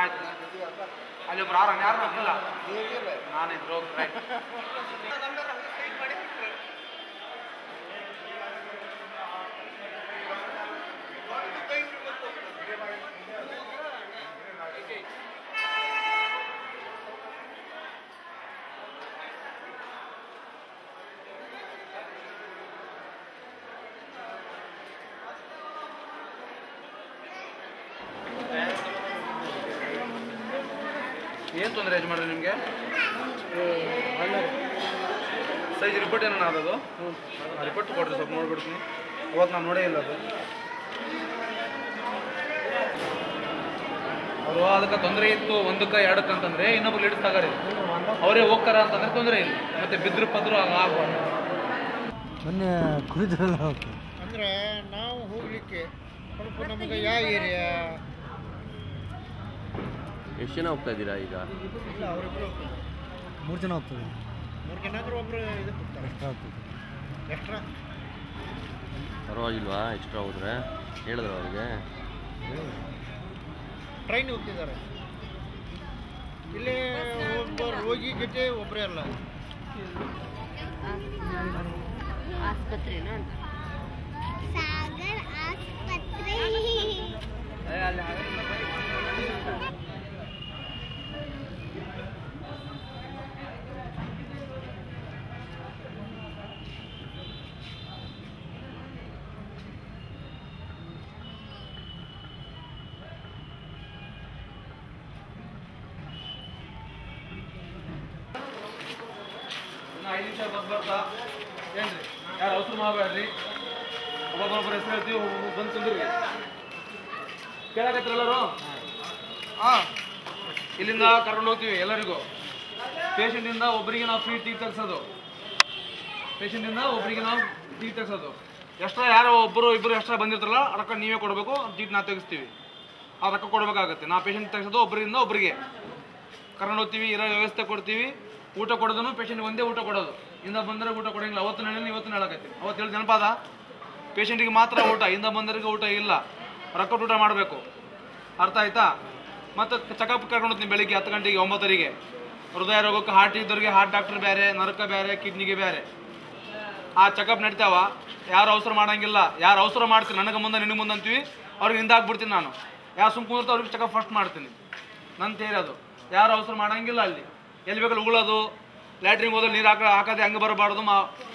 ಆಯ್ತು ಅಲ್ಲಿ ಒಬ್ರು ಯಾರು ಹಾಕಿಲ್ಲ ನಾನಿದ್ರು ರೈಟ್ ಏನು ತೊಂದರೆ ಯಜಮಾನ್ರಿ ನಿಮಗೆ ಸೈಜ್ ರಿಪೋರ್ಟ್ ಏನೋ ಅದದು ರಿಪೋರ್ಟ್ ಕೊಡ್ರಿ ಸ್ವಲ್ಪ ನೋಡ್ಬಿಡ್ತೀನಿ ಅವತ್ತು ನಾನು ನೋಡೇ ಇಲ್ಲ ಅದು ಅವರು ಅದಕ್ಕೆ ತೊಂದರೆ ಇತ್ತು ಒಂದಕ್ಕೆ ಎರಡಕ್ಕೆ ಅಂತಂದರೆ ಇನ್ನೊಬ್ರು ಲೀಡರ್ಸ್ ತಗಾರಿ ಅವರೇ ಹೋಗ್ತಾರ ಅಂತಂದ್ರೆ ತೊಂದರೆ ಇಲ್ಲ ಮತ್ತೆ ಬಿದ್ರು ಪದ್ರು ಆಗಬಾರ್ದು ಮೊನ್ನೆ ಕುಡಿದ್ರಲ್ಲ ಅಂದರೆ ನಾವು ಹೋಗಲಿಕ್ಕೆ ಸ್ವಲ್ಪ ನಮಗೆ ಯಾವ ಏರಿಯಾ ಎಷ್ಟು ಜನ ಹೋಗ್ತಾ ಇದ್ದೀರಾ ಈಗ? ಇಲ್ಲ ಅವರಿಬ್ಬರು 3 ಜನ ಹೋಗ್ತದೆ. 3 ಜನ ಆದರೂ ಒಬ್ಬರು ಇದಕ್ಕೆ ಹೋಗ್ತಾರೆ. ಎಕ್ಸ್ಟ್ರಾ ಹೋಗ್ತದೆ. ಎಕ್ಸ್ಟ್ರಾ ಪರವಾಗಿಲ್ವಾ ಎಕ್ಸ್ಟ್ರಾ ಹೋದ್ರೆ ಹೇಳಿದ್ರು ಅವರಿಗೆ? ಟ್ರೈನ್ ಹೋಗ್ತಿದ್ದಾರೆ. ಇಲ್ಲೇ ಒಬ್ಬ ರೋಗಿ ಜೊತೆ ಒಬ್ಬರೇ ಅಲ್ಲ ಆಸ್ಪತ್ರೆನಾ ಸಾಗರ್ ಆಸ್ಪತ್ರೆ ಇನ್ನು 5 ನಿಮಿಷ ಬರ್ತಾ ಏನ್ರಿ ಯಾರು ಅವಸರ ಮಾಡಬೇಡ್ರಿ ಒಬ್ಬೊಬ್ಬರ ಹೆಸರು ಹೇಳ್ತೀವಿ ಬಂದು ಕುಂದ್ರಿ ಕೇಳಕತ್ತರ ಎಲ್ಲರೂ ಹಾಂ ಇಲ್ಲಿಂದ ಕರ್ಕೊಂಡು ಹೋಗ್ತೀವಿ ಎಲ್ಲರಿಗೂ ಪೇಷಂಟಿಂದ ಒಬ್ಬರಿಗೆ ನಾವು ಫ್ರೀ ಟೀ ತೆಗ್ಸೋದು ಪೇಷಂಟಿಂದ ಒಬ್ಬರಿಗೆ ನಾವು ಟೀ ತೆಗ್ಸೋದು ಎಕ್ಸ್ಟ್ರಾ ಯಾರೋ ಒಬ್ಬರು ಇಬ್ಬರು ಎಕ್ಸ್ಟ್ರಾ ಬಂದಿರ್ತಾರಲ್ಲ ರೊಕ್ಕ ನೀವೇ ಕೊಡಬೇಕು ಟೀಟ್ ನಾವು ತೆಗಿಸ್ತೀವಿ ಆ ರೊಕ್ಕ ಕೊಡಬೇಕಾಗತ್ತೆ ನಾವು ಪೇಷಂಟ್ ತೆಗ್ಸೋದು ಒಬ್ಬರಿಂದ ಒಬ್ಬರಿಗೆ ಕರ್ಕೊಂಡು ಹೋಗ್ತೀವಿ ಇರೋ ವ್ಯವಸ್ಥೆ ಕೊಡ್ತೀವಿ ಊಟ ಕೊಡೋದನ್ನು ಪೇಷಂಟ್ಗೆ ಒಂದೇ ಊಟ ಕೊಡೋದು ಇಂದ ಬಂದರೆ ಊಟ ಕೊಡೋಂಗಿಲ್ಲ ಅವತ್ತು ಹೇಳಿ ಇವತ್ತು ಹೇಳಕತ್ತೀವಿ ಅವತ್ತು ಹೇಳಿ ನೆನಪಾದ ಪೇಷಂಟಿಗೆ ಮಾತ್ರ ಊಟ ಇಂದ ಬಂದರಿಗೆ ಊಟ ಇಲ್ಲ ರೊಕ್ಕ ಊಟ ಮಾಡಬೇಕು ಅರ್ಥ ಆಯ್ತಾ ಮತ್ತು ಚೆಕಪ್ ಕರ್ಕೊಂಡು ಹೋಗ್ತೀನಿ ಬೆಳಿಗ್ಗೆ 10 ಗಂಟೆಗೆ 9 ಹೃದಯ ರೋಗಕ್ಕೆ ಹಾರ್ಟ್ ಇದ್ದವ್ರಿಗೆ ಹಾರ್ಟ್ ಡಾಕ್ಟ್ರ್ ಬೇರೆ ನರಕ ಬೇರೆ ಕಿಡ್ನಿಗೆ ಬೇರೆ ಆ ಚೆಕಪ್ ನಡಿತಾವ ಯಾರು ಅವಸರ ಮಾಡೋಂಗಿಲ್ಲ ಯಾರು ಅವಸರ ಮಾಡ್ತೀನಿ ನನಗೆ ಮುಂದೆ ನಿನಗೆ ಮುಂದೆ ಅಂತೀವಿ ಅವ್ರಿಗೆ ಹಿಂದಾಗ್ಬಿಡ್ತೀನಿ ನಾನು ಯಾರು ಸುಮ್ಮ ಕುಂದಿರ್ತಾ ಅವ್ರಿಗೆ ಚೆಕಪ್ ಫಸ್ಟ್ ಮಾಡ್ತೀನಿ ನನ್ನ ತೇರಿ ಅದು ಯಾರು ಅವಸರ ಮಾಡೋಂಗಿಲ್ಲ ಅಲ್ಲಿ ಎಲ್ಲಿ ಬೇಕಲ್ಲಿ ಉಗುಳೋದು ಲ್ಯಾಟ್ರಿನ್ ಹೋದಲ್ಲಿ ನೀರು ಹಾಕೋದೆ ಹಂಗೆ ಬರಬಾರ್ದು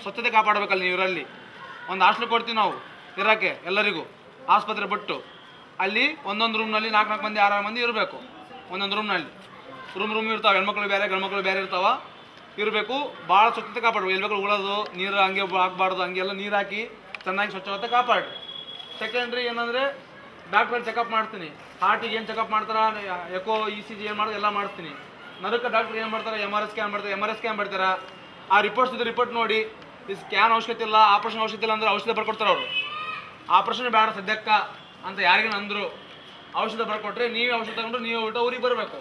ಸ್ವಚ್ಛತೆ ಕಾಪಾಡಬೇಕಲ್ಲಿ ನೀವು ಇರಲ್ಲಿ ಒಂದು ಹಾಸ್ಟೆಲ್ ಕೊಡ್ತೀವಿ ನಾವು ಇರೋಕ್ಕೆ ಎಲ್ಲರಿಗೂ ಆಸ್ಪತ್ರೆ ಬಿಟ್ಟು ಅಲ್ಲಿ ಒಂದೊಂದು ರೂಮ್ನಲ್ಲಿ 4 ಮಂದಿ 6 ಮಂದಿ ಇರಬೇಕು ಒಂದೊಂದು ರೂಮ್ನಲ್ಲಿ ರೂಮ್ ಇರ್ತಾವೆ ಹೆಣ್ಮಕ್ಳು ಬೇರೆ ಗಂಡ್ಮಕ್ಳು ಬೇರೆ ಇರ್ತಾವ ಇರಬೇಕು ಭಾಳ ಸ್ವಚ್ಛತೆ ಕಾಪಾಡಬೇಕು ಎಲ್ಲಿ ಬೇಕಲ್ಲಿ ಉಗುಳೋದು ನೀರು ಹಂಗೆ ಹಾಕ್ಬಾರ್ದು ಹಂಗೆಲ್ಲ ನೀರು ಹಾಕಿ ಚೆನ್ನಾಗಿ ಸ್ವಚ್ಛತೆ ಕಾಪಾಡಿ ಸೆಕೆಂಡ್ರಿ ಏನಂದರೆ ಡಾಕ್ಟ್ರಲ್ಲಿ ಚೆಕಪ್ ಮಾಡ್ತೀನಿ ಹಾರ್ಟಿಗೆ ಏನು ಚೆಕಪ್ ಮಾಡ್ತಾರೆ ಎಕೋ ECG ಏನು ಮಾಡೋದು ಎಲ್ಲ ಮಾಡ್ತೀನಿ ನರಕ ಡಾಕ್ಟ್ರ್ ಏನು ಮಾಡ್ತಾರೆ MRI ಸ್ಕ್ಯಾನ್ ಮಾಡ್ತಾರೆ ಆ ರಿಪೋರ್ಟ್ಸ್ ಇದ್ದು ರಿಪೋರ್ಟ್ ನೋಡಿ ಈ ಸ್ಕ್ಯಾನ್ ಅವಶ್ಯಕತೆ ಇಲ್ಲ ಆಪ್ರೇಷನ್ ಅವಶ್ಯಕತೆ ಇಲ್ಲ ಅಂದ್ರೆ ಔಷಧ ಬರ್ಕೊಡ್ತಾರೆ ಅವರು ಆಪ್ರೇಷನ್ ಬೇಡ ಸದ್ಯಕ್ಕ ಅಂತ ಯಾರಿಗೇನು ಅಂದರು ಔಷಧ ಬರ್ಕೊಟ್ರೆ ನೀವೇ ಔಷಧ ತಗೊಂಡ್ರೆ ನೀವೇ ಊಟ ಊರಿಗೆ ಬರಬೇಕು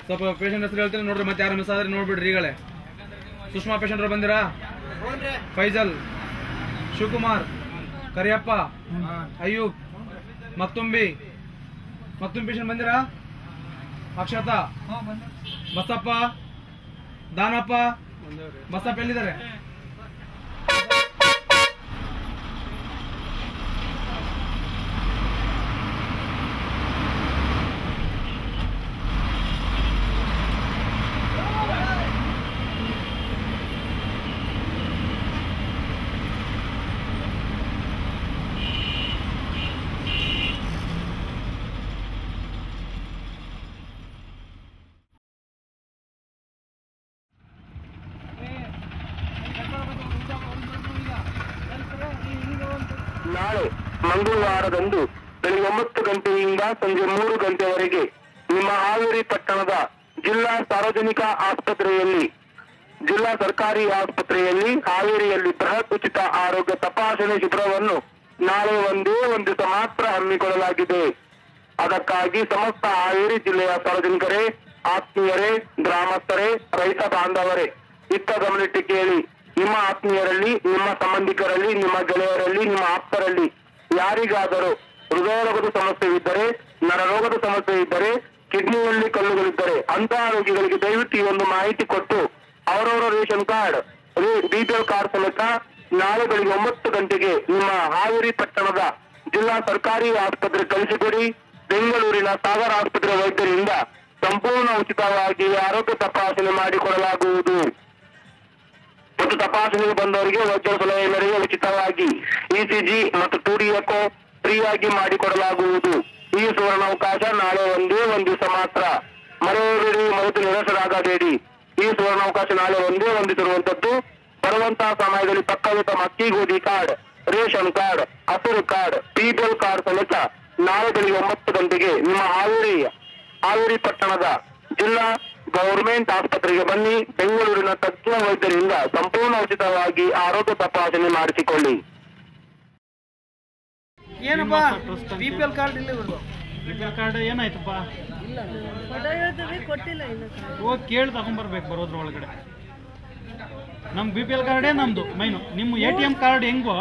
ಸ್ವಲ್ಪ ಪೇಷಂಟ್ ಹೆಸರು ಹೇಳ್ತೀನಿ ನೋಡ್ರಿ ಮತ್ತೆ ಯಾರು ಮಿಸ್ ಆದ್ರೆ ನೋಡ್ಬಿಡ್ರಿ ಈಗಲೇ ಸುಷ್ಮಾ ಪೇಷಂಟ್ ಅವ್ರು ಬಂದಿರಾ ಫೈಜಲ್ ಶಿವಕುಮಾರ್ ಕರಿಯಪ್ಪ ಅಯ್ಯೂಬ್ ಮಕ್ತುಮ್ ಪೇಷಂಟ್ ಬಂದಿರಾ ಅಕ್ಷತಾ ಬಸಪ್ಪ ದಾನಪ್ಪ ಬಸಪ್ಪ ಎಲ್ಲಿದ್ದಾರೆ ಮಂಗಳವಾರದಂದು ಬೆಳಿಗ್ಗೆ 9 ಗಂಟೆಯಿಂದ ಸಂಜೆ 3 ಗಂಟೆವರೆಗೆ ನಿಮ್ಮ ಹಾವೇರಿ ಪಟ್ಟಣದ ಜಿಲ್ಲಾ ಸಾರ್ವಜನಿಕ ಆಸ್ಪತ್ರೆಯಲ್ಲಿ ಜಿಲ್ಲಾ ಸರ್ಕಾರಿ ಆಸ್ಪತ್ರೆಯಲ್ಲಿ ಹಾವೇರಿಯಲ್ಲಿ ಬೃಹತ್ ಉಚಿತ ಆರೋಗ್ಯ ತಪಾಸಣೆ ಶಿಬಿರವನ್ನು ನಾಳೆ ಒಂದೇ ಒಂದು ದಿವಸ ಮಾತ್ರ ಹಮ್ಮಿಕೊಳ್ಳಲಾಗಿದೆ. ಅದಕ್ಕಾಗಿ ಸಮಸ್ತ ಹಾವೇರಿ ಜಿಲ್ಲೆಯ ಸಾರ್ವಜನಿಕರೇ, ಆತ್ಮೀಯರೇ, ಗ್ರಾಮಸ್ಥರೇ, ರೈತ ಬಾಂಧವರೇ ಇತ್ತ ಗಮನಿಟ್ಟು ಕೇಳಿ. ನಿಮ್ಮ ಆತ್ಮೀಯರಲ್ಲಿ, ನಿಮ್ಮ ಸಂಬಂಧಿಕರಲ್ಲಿ, ನಿಮ್ಮ ಗೆಳೆಯರಲ್ಲಿ, ನಿಮ್ಮ ಆಪ್ತರಲ್ಲಿ ಯಾರಿಗಾದರೂ ಹೃದಯರೋಗದ ಸಮಸ್ಯೆ ಇದ್ದರೆ, ನರರೋಗದ ಸಮಸ್ಯೆ ಇದ್ದರೆ, ಕಿಡ್ನಿಯಲ್ಲಿ ಕಲ್ಲುಗಳಿದ್ದರೆ ಅಂತಹ ರೋಗಿಗಳಿಗೆ ದಯವಿಟ್ಟು ಈ ಒಂದು ಮಾಹಿತಿ ಕೊಟ್ಟು ಅವರವರ ರೇಷನ್ ಕಾರ್ಡ್, ಬಿಪಿಎಲ್ ಕಾರ್ಡ್ ಸಮೇತ ನಾಳೆ ಬೆಳಿಗ್ಗೆ 9 ಗಂಟೆಗೆ ನಿಮ್ಮ ಹಾವೇರಿ ಪಟ್ಟಣದ ಜಿಲ್ಲಾ ಸರ್ಕಾರಿ ಆಸ್ಪತ್ರೆ ಕಳಿಸಿಕೊಡಿ. ಬೆಂಗಳೂರಿನ ಸಾಗರ ಆಸ್ಪತ್ರೆ ವೈದ್ಯರಿಂದ ಸಂಪೂರ್ಣ ಉಚಿತವಾಗಿ ಆರೋಗ್ಯ ತಪಾಸಣೆ ಮಾಡಿಕೊಡಲಾಗುವುದು. ಮತ್ತು ತಪಾಸಣೆಗೆ ಬಂದವರಿಗೆ ವೈದ್ಯರ ಸಲಹೆ ಮೇರೆಗೆ ಉಚಿತವಾಗಿ ಇಸಿಜಿ ಮತ್ತು 2D ಎಕೋ ಫ್ರೀಯಾಗಿ ಮಾಡಿಕೊಡಲಾಗುವುದು. ಈ ಸುವರ್ಣಾವಕಾಶ ನಾಳೆ ಒಂದೇ ಒಂದು ದಿವಸ ಮಾತ್ರ. ಮರೆಯಬೇಡಿ ಮತ್ತು ನಿರಾಶರಾಗಬೇಡಿ. ಈ ಸುವರ್ಣಾವಕಾಶ ನಾಳೆ ಒಂದೇ ಒಂದು ದಿವಸ ಇರುವಂತದ್ದು. ಬರುವಂತಹ ಸಮಯದಲ್ಲಿ ಪಕ್ಕದ ತಮ್ಮ ಅಕ್ಕಿ ಗೋಧಿ ಕಾರ್ಡ್, ರೇಷನ್ ಕಾರ್ಡ್, ಹಸಿರು ಕಾರ್ಡ್, ಬಿಪಿಎಲ್ ಕಾರ್ಡ್ ಸಮೇತ ನಾಳೆ ಬೆಳಿಗ್ಗೆ 9 ಗಂಟೆಗೆ ನಿಮ್ಮ ಹಾವೇರಿ ಪಟ್ಟಣದ ಜಿಲ್ಲಾ ಗೌರ್ಮೆಂಟ್ ಆಸ್ಪತ್ರೆಗೆ ಬನ್ನಿ. ಬೆಂಗಳೂರಿನ ತಜ್ಞ ವೈದ್ಯರಿಂದ ಸಂಪೂರ್ಣ ಉಚಿತವಾಗಿ ಆರೋಗ್ಯ ತಪಾಸಣೆ ಮಾಡಿಸಿಕೊಳ್ಳಿ. ಏನಪ್ಪ ಬಿಪಿಎಲ್ ಕಾರ್ಡ್ ಇಲ್ಲ ಇವ್ರದ್ದು? ಬಿಪಿಎಲ್ ಕಾರ್ಡ್ ಏನಾಯ್ತಪ್ಪ? ಕೊಟ್ಟಿಲ್ಲ ಇನ್ನು. ಹೋಗಿ ಕೇಳಿ ತಗೊಂಡ್ಬರ್ಬೇಕು ಬರೋದ್ರ ಒಳಗಡೆ. ನಮ್ಮ ಬಿಪಿಎಲ್ ಕಾರ್ಡೇ ನಮ್ದು ಮೈನು. ನಿಮ್ಮ ATM ಕಾರ್ಡ್ ಹೆಂಗೋ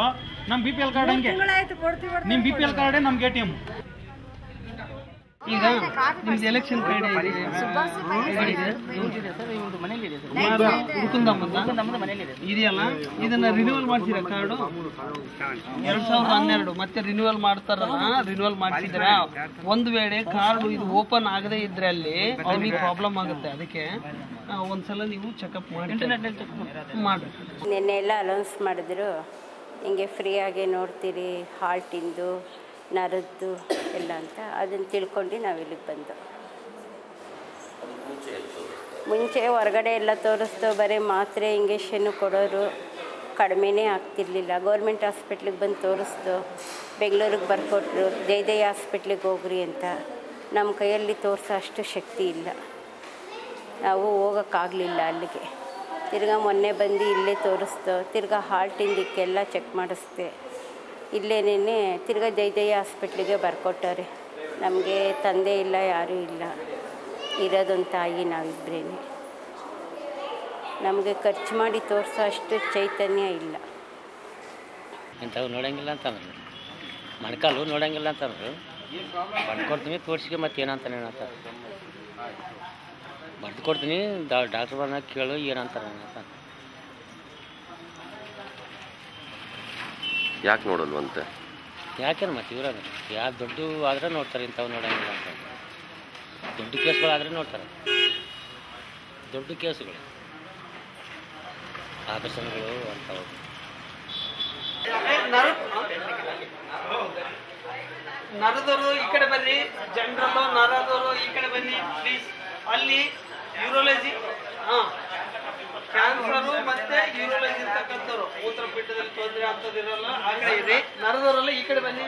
ನಮ್ಮ ಬಿಪಿಎಲ್ ಕಾರ್ಡ್ ಹಂಗೆ. ನಿಮ್ಮ ಬಿಪಿಎಲ್ ಕಾರ್ಡೇ ನಮ್ಗೆ ATM. ಈಗ ನಿಮ್ದು ಎಲೆಕ್ಷನ್ ಕಾರ್ಡ್ ಇದೆಯಲ್ಲ, ಇದನ್ನ ರಿನ್ಯೂವಲ್ ಮಾಡ್ತೀರಾ ಕಾರ್ಡು? 2012 ಮತ್ತೆ ರಿನ್ಯೂವಲ್ ಮಾಡ್ತಾರಲ್ಲ, ರಿನ್ಯೂವಲ್ ಮಾಡ್ತಿದ್ರ. ಒಂದು ವೇಳೆ ಕಾರ್ಡು ಇದು ಓಪನ್ ಆಗದೆ ಇದ್ರೆ ಅಲ್ಲಿ ಅವ್ರಿಗೆ ಪ್ರಾಬ್ಲಮ್ ಆಗುತ್ತೆ. ಅದಕ್ಕೆ ಒಂದ್ಸಲ ನೀವು ಚೆಕಪ್ ಮಾಡಿ ಮಾಡಿ. ನಿನ್ನೆ ಎಲ್ಲ ಅನೌನ್ಸ್ ಮಾಡಿದ್ರು, ಹಿಂಗೆ ಫ್ರೀಯಾಗಿ ನೋಡ್ತೀರಿ ಹಾಲ್ಟಿಂದು, ನರದ್ದು ಎಲ್ಲ ಅಂತ. ಅದನ್ನು ತಿಳ್ಕೊಂಡು ನಾವು ಇಲ್ಲಿಗೆ ಬಂದು. ಮುಂಚೆ ಹೊರಗಡೆ ಎಲ್ಲ ತೋರಿಸ್ತು, ಬರೀ ಮಾತ್ರೆ ಇಂಜೆಕ್ಷನ್ನು ಕೊಡೋರು, ಕಡಿಮೆನೇ ಆಗ್ತಿರ್ಲಿಲ್ಲ. ಗೌರ್ಮೆಂಟ್ ಹಾಸ್ಪಿಟ್ಲಿಗೆ ಬಂದು ತೋರಿಸ್ತು, ಬೆಂಗಳೂರಿಗೆ ಬರ್ಕೊಟ್ರು, ಜಯದೇಯ ಹಾಸ್ಪಿಟ್ಲಿಗೆ ಹೋಗ್ರಿ ಅಂತ. ನಮ್ಮ ಕೈಯಲ್ಲಿ ತೋರಿಸೋ ಅಷ್ಟು ಶಕ್ತಿ ಇಲ್ಲ, ನಾವು ಹೋಗೋಕ್ಕಾಗಲಿಲ್ಲ ಅಲ್ಲಿಗೆ. ತಿರ್ಗಾ ಮೊನ್ನೆ ಬಂದು ಇಲ್ಲೇ ತೋರಿಸ್ತು, ತಿರ್ಗಾ ಹಾಲ್ಟಿಂದಕ್ಕೆಲ್ಲ ಚೆಕ್ ಮಾಡಿಸ್ದೆ. ಇಲ್ಲೇನೇ ತಿರ್ಗಾ ಜಯದೇಯ ಹಾಸ್ಪಿಟ್ಲಿಗೆ ಬರ್ಕೊಟ್ಟವ್ರೆ. ನಮಗೆ ತಂದೆ ಇಲ್ಲ, ಯಾರೂ ಇಲ್ಲ, ಇರೋದೊಂದು ತಾಯಿ ನಾವಿಬ್ಬರೇ. ನಮಗೆ ಖರ್ಚು ಮಾಡಿ ತೋರಿಸೋ ಅಷ್ಟು ಚೈತನ್ಯ ಇಲ್ಲ. ಇಂಥವು ನೋಡೋಂಗಿಲ್ಲ ಅಂತಂದ್ರು, ಮೊಣಕಾಲು ನೋಡೋಂಗಿಲ್ಲ ಅಂತಂದ್ರು. ಬರ್ಕೊಡ್ತೀನಿ ತೋರಿಸಿಗೆ ಮತ್ತೆ ಏನಂತಾನೆ ಹೇಳ್ತಾರೆ. ಬರ್ದು ಕೊಡ್ತೀನಿ, ಡಾಕ್ಟ್ರ್ ಬಂದಾಗ ಕೇಳು ಏನಂತಾರೆ ಅಂತ. ಯಾಕೆ ನೋಡಲ್ವಂತೆ? ಯಾಕೆ ಮತ್ತೆ ಇವ್ರಾಗ ಯಾರು ದೊಡ್ಡ ಆದರೆ ನೋಡ್ತಾರೆ, ಇಂಥವು ನೋಡೋಂಗಿಲ್ಲ ಅಂತ. ದೊಡ್ಡ ಕೇಸ್ಗಳಾದರೆ ನೋಡ್ತಾರೆ, ದೊಡ್ಡ ಕೇಸುಗಳು, ಆಪರೇಷನ್ಗಳು ಅಂಥವು. ನರದವರು ಈ ಕಡೆ ಬನ್ನಿ, ಜನರಲ್ಲು ನರದವರು ಈ ಕಡೆ ಬನ್ನಿ ಪ್ಲೀಸ್. ಅಲ್ಲಿ ಯೂರೋಲಜಿ, ಕ್ಯಾನ್ಸರು ಮತ್ತೆ ಯೂರೋಲಜಿ ಇರ್ತಕ್ಕಂಥವ್ರು, ಮೂತ್ರಪಿಂಡದಲ್ಲಿ ತೊಂದರೆ ಆಗ್ತದಿರಲ್ಲ, ಆ ಕಡೆ ಇರಿ. ನರದವರೆಲ್ಲ ಈ ಕಡೆ ಬನ್ನಿ,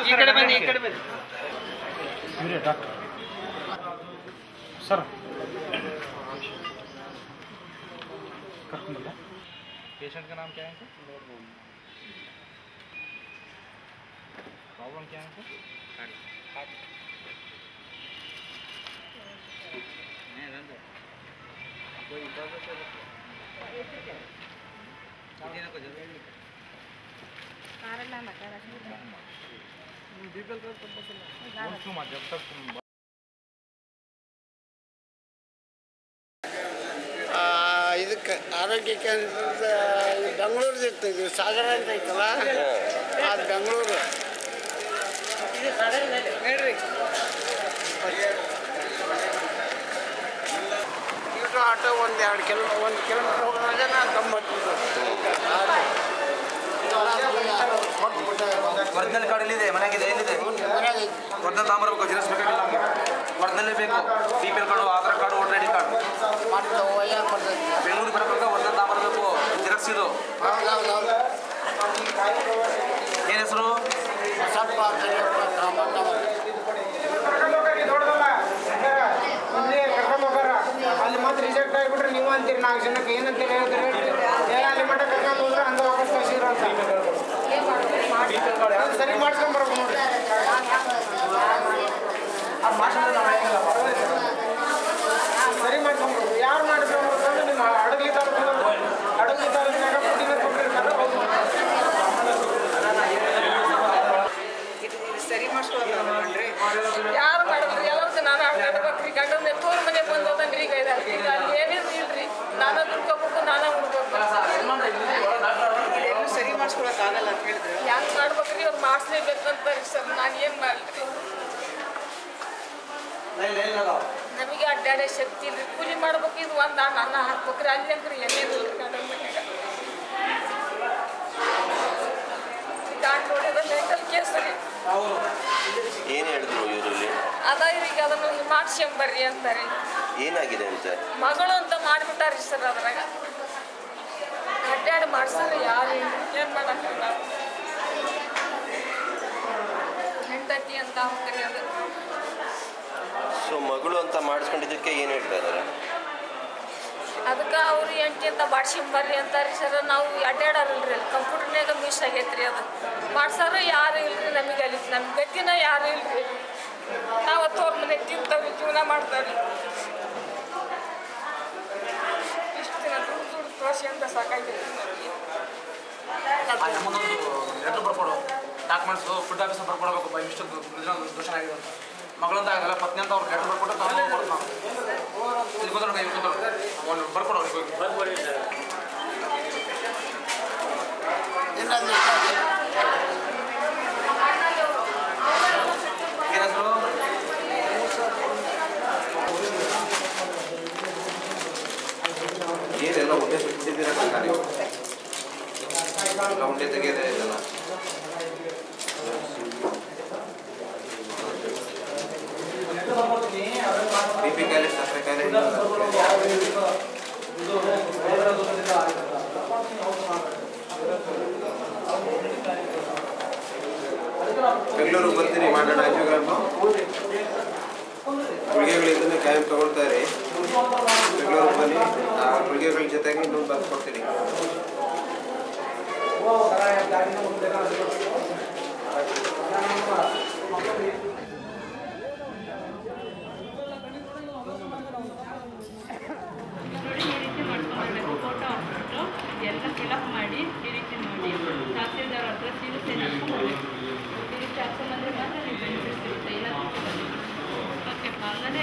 ಈ ಕಡೆ ಬನ್ನಿ, ಈ ಕಡೆ ಬನ್ನಿ. ಸರ್ पेशेंट का नाम क्या है सर? प्रॉब्लम क्या है सर? जब तक ಇದಕ್ಕೆ ಆರೋಗ್ಯ ಕೇಂದ್ರದ ಬೆಂಗಳೂರು ಇರ್ತದೆ, ಸಾಗರ ಅಂತ ಐತಲ್ಲ, ಅದು ಬೆಂಗಳೂರು. ಇದು ಆಟೋ 1 ಕಿಲೋಮೀಟರ್ ಹೋಗೋದ್ರಾಗ ನಾನು ಗಮ್ಮತ್ತಿದ್ದು. ಒರಿಜಿನಲ್ ಕಾರ್ಡ್ ಎಲ್ಲಿದೆ? ಮನೆಯಾಗಿದೆ? ಎಲ್ಲಿದೆ? ಒರಿಜಿನಲ್ ತಗೊಂಬರ್ಬೇಕು, ಜಿರಾಕ್ಸ್ ಬೇಕಾಗಿಲ್ಲ ನಮಗೆ, ಒರಿಜಿನಲ್ಲೇ ಬೇಕು. BPL card, Aadhaar card, voter ID card. ಬೆಂಗಳೂರಿಗೆ ಬರಬೇಕು, ಒರಿಜಿನಲ್ ತಗೊಂಬರ್ಬೇಕು, ಜಿರಾಕ್ಸ್ ಇದು. ಸರಿ ಮಾಡ್ಸ್ಕೊಂಬರ್ಬೇಕು ನೋಡ್ರಿ. ಸರಿ ಮಾಡ್ಕೊಂಬರ್ಬೇಕು. ಯಾರು ಮಾಡಿದ್ರು ಅಂತಂದ್ರೆ ನಿಮ್ಮ ಹಡಗಲಿ ತಾಲೂಕಿನಾಗ ಪುಟ್ಟಿನ ಕೊಟ್ಟಿರ್ತಾರೆ. ಸರಿ ಮಾಡಿಸ್ಕೊಳ್ರಿ. ಯಾರು ಮಾಡಿದ್ರಿ ಎಲ್ಲರೂ ನಾನು ಆಡ್ಬೇಕ್ರಿ. ಗಂಡನ ತೋರ್ ಮನೆಗೆ ಬಂದದನ್ರಿ. ಈಗ ಅಲ್ಲಿ ಏನೇನು ಇಲ್ರಿ. ನಾನ ದುಡ್ಕೋಬೇಕು, ನಾನೇ ಉಡ್ಬೇಕು. ಸರಿ ಮಾಡಿಸ್ಕೊಳಕ್ ಆಗಲ್ಲ ಅಂತ ಹೇಳಿದ್ರೆ ಹೆಂಗ್ ಮಾಡ್ಬೇಕ್ರಿ? ಅವ್ರು ಮಾಡಿಸ್ಲೇಬೇಕಂತಾರೆ ಸರ್. ನಾನು ಏನು ಮಾಡ್ರಿ? ನಮಗೆ ಅಡ್ಡಾಡೋ ಶಕ್ತಿ ಇಲ್ರಿ. ಕೂಲಿ ಮಾಡ್ಬೇಕು. ಇದು ಒಂದು ಅನ್ನ ಹಾಕ್ಬೇಕ್ರಿ. ಅಲ್ಲಿ ಅಂದ್ರೆ ಏನೇನು ಇಲ್ರಿ ಗಂಡನ ಮನೆಯಾಗ. ದಾಂಡ್ ನೋಡಿದ್ರೆ ಮೆಂಟಲ್ ಕೇಸ್ ರೀ. ಏನು ಹೇಳಿದ್ರು ಇವರಲ್ಲಿ? ಅದ ಈಗ ಅದನ್ನು ಮಾಡ್ಸ್ಕೊಂಬರ್ರಿ ಅಂತಾರೆ. ಏನಾಗಿದೆ ಅಂತ? ಮಗಳು ಅಂತ ಮಾಡಿಬಿಟ್ಟಾರಿ ಸರ್. ಅದ್ರಾಗ ಅಡ್ಡಾಡಿ ಮಾಡ್ಸಾರೆ ಯಾರು ಏನು ಮಾಡಕ್ಕಲ್ಲ. ಹೆಂಡತಿ ಅಂತ ಹೋಗ್ತಾರೆ ಅದು. ಸೊ ಮಗಳು ಅಂತ ಮಾಡಿಸ್ಕೊಂಡಿದ್ದಕ್ಕೆ ಏನು ಹೇಳ್ತಾ ಇದ್ದಾರೆ? ಅದಕ್ಕೆ ಅವ್ರು ಎಂಟಿ ಅಂತ ಬಾಡ್ಸ್ಕೊಂಬರ್ರಿ ಅಂತಾರೆ ಸರ್. ನಾವು ಅಡ್ಡಾಡಲ್ರಿ ಅಲ್ಲಿ ಕಂಪ್ಯೂಟರ್ನಾಗ ಮಿಸ್ ಆಗೈತ್ರಿ. ಅದು ಮಾಡ್ಸಾರು ಯಾರು ಇಲ್ರಿ ನಮಗೆ. ಅಲ್ಲಿ ನಮ್ಮ ಗತಿನ ಯಾರು ಇಲ್ರಿ. ನಾವು ತೋರ್ ಮನೆಗೆ ತಿಂತಾವ್ರಿ, ಜೀವನ ಮಾಡ್ತಾವ್ರಿ. ಇಷ್ಟು ದಿನ ದುಡ್ಡು ತೋರ್ಸಿಂದ ಸಾಕಾಗಿತ್ತು ನಮಗೆ. ಲೆಟ್ರ್ ಬರ್ಕೊಡು, ಡಾಕ್ಯುಮೆಂಟ್ಸು ಫುಡ್ ಆಫೀಸ್ ಬರ್ಕೊಡ್ಬೇಕು. ಬೈ ಮಿಸ್ಟೇಕ್ ದೋಷ ಆಗಿದೆ ಅಂತ ಮಗಳಂತ ಆಗಲ್ಲ ಪತ್ನಿ ಅಂತ ಅವ್ರು ಲೆಟ್ರ್ ಬರ್ಕೊಟ್ಟು ನಾವು ಇಲ್ಲಿ ಕೂತ್ಕೊಂಡು ಕೈ ಕೂತ್ಕೊಂಡು ಬರ್ಕೊಡು ಅವ್ರಿಗೆ ಏನಾದ್ರು ಏನೆಲ್ಲ ಉಂಡೆ ಬಿಟ್ಟಿದ್ದೀರಾ ಸರ್ಕಾರಿ? ಎಲ್ಲ ಉಂಡೆ ತೆಗೆಯೋದೇ ಇದೆಲ್ಲ BP ಕಾಯಿಲೆ, ಸಕ್ಕರೆ ಕಾಯಿಲೆ ಬೆಂಗಳೂರಿಗೆ ಬರ್ತೀರಿ ಮಾಡೋಣ. ಆಂಜಿಯೋಗ್ರಾಮು ಗುಳಿಗೆಗಳಿಂದಲೇ ಕಾಯಂ ತಗೊಳ್ತಾರೆ. ಬೆಂಗಳೂರಿಗೆ ಬನ್ನಿ. ಆ ಗುಳಿಗೆಗಳ ಜೊತೆಗೆ ಇನ್ನೊಂದು ಬರ್ದು ಕೊಡ್ತೀನಿ. ಎಲ್ಲ ಫಿಲಪ್ ಮಾಡಿ ಈ ರೀತಿ ನೋಡಿ ತಹಸೀಲ್ದಾರ್ ಹತ್ರ ಸೀರಿಯಸ್ ಹಾಕ್ಸ್ಕೊಂಡ್ಬರ್ಬೇಕು. ಸೀರಿಯಸ್ ಹಾಕ್ಸ್ಕೊಂಡ್ಬಂದ್ರೆ ಮಾತ್ರ ನೀವು ಬೆನಿಫಿಟ್ ಸಿಗುತ್ತೆ. ಇಲ್ಲ ಓಕೆಪ್ಪ. ಹಂಗಂದ್ರೆ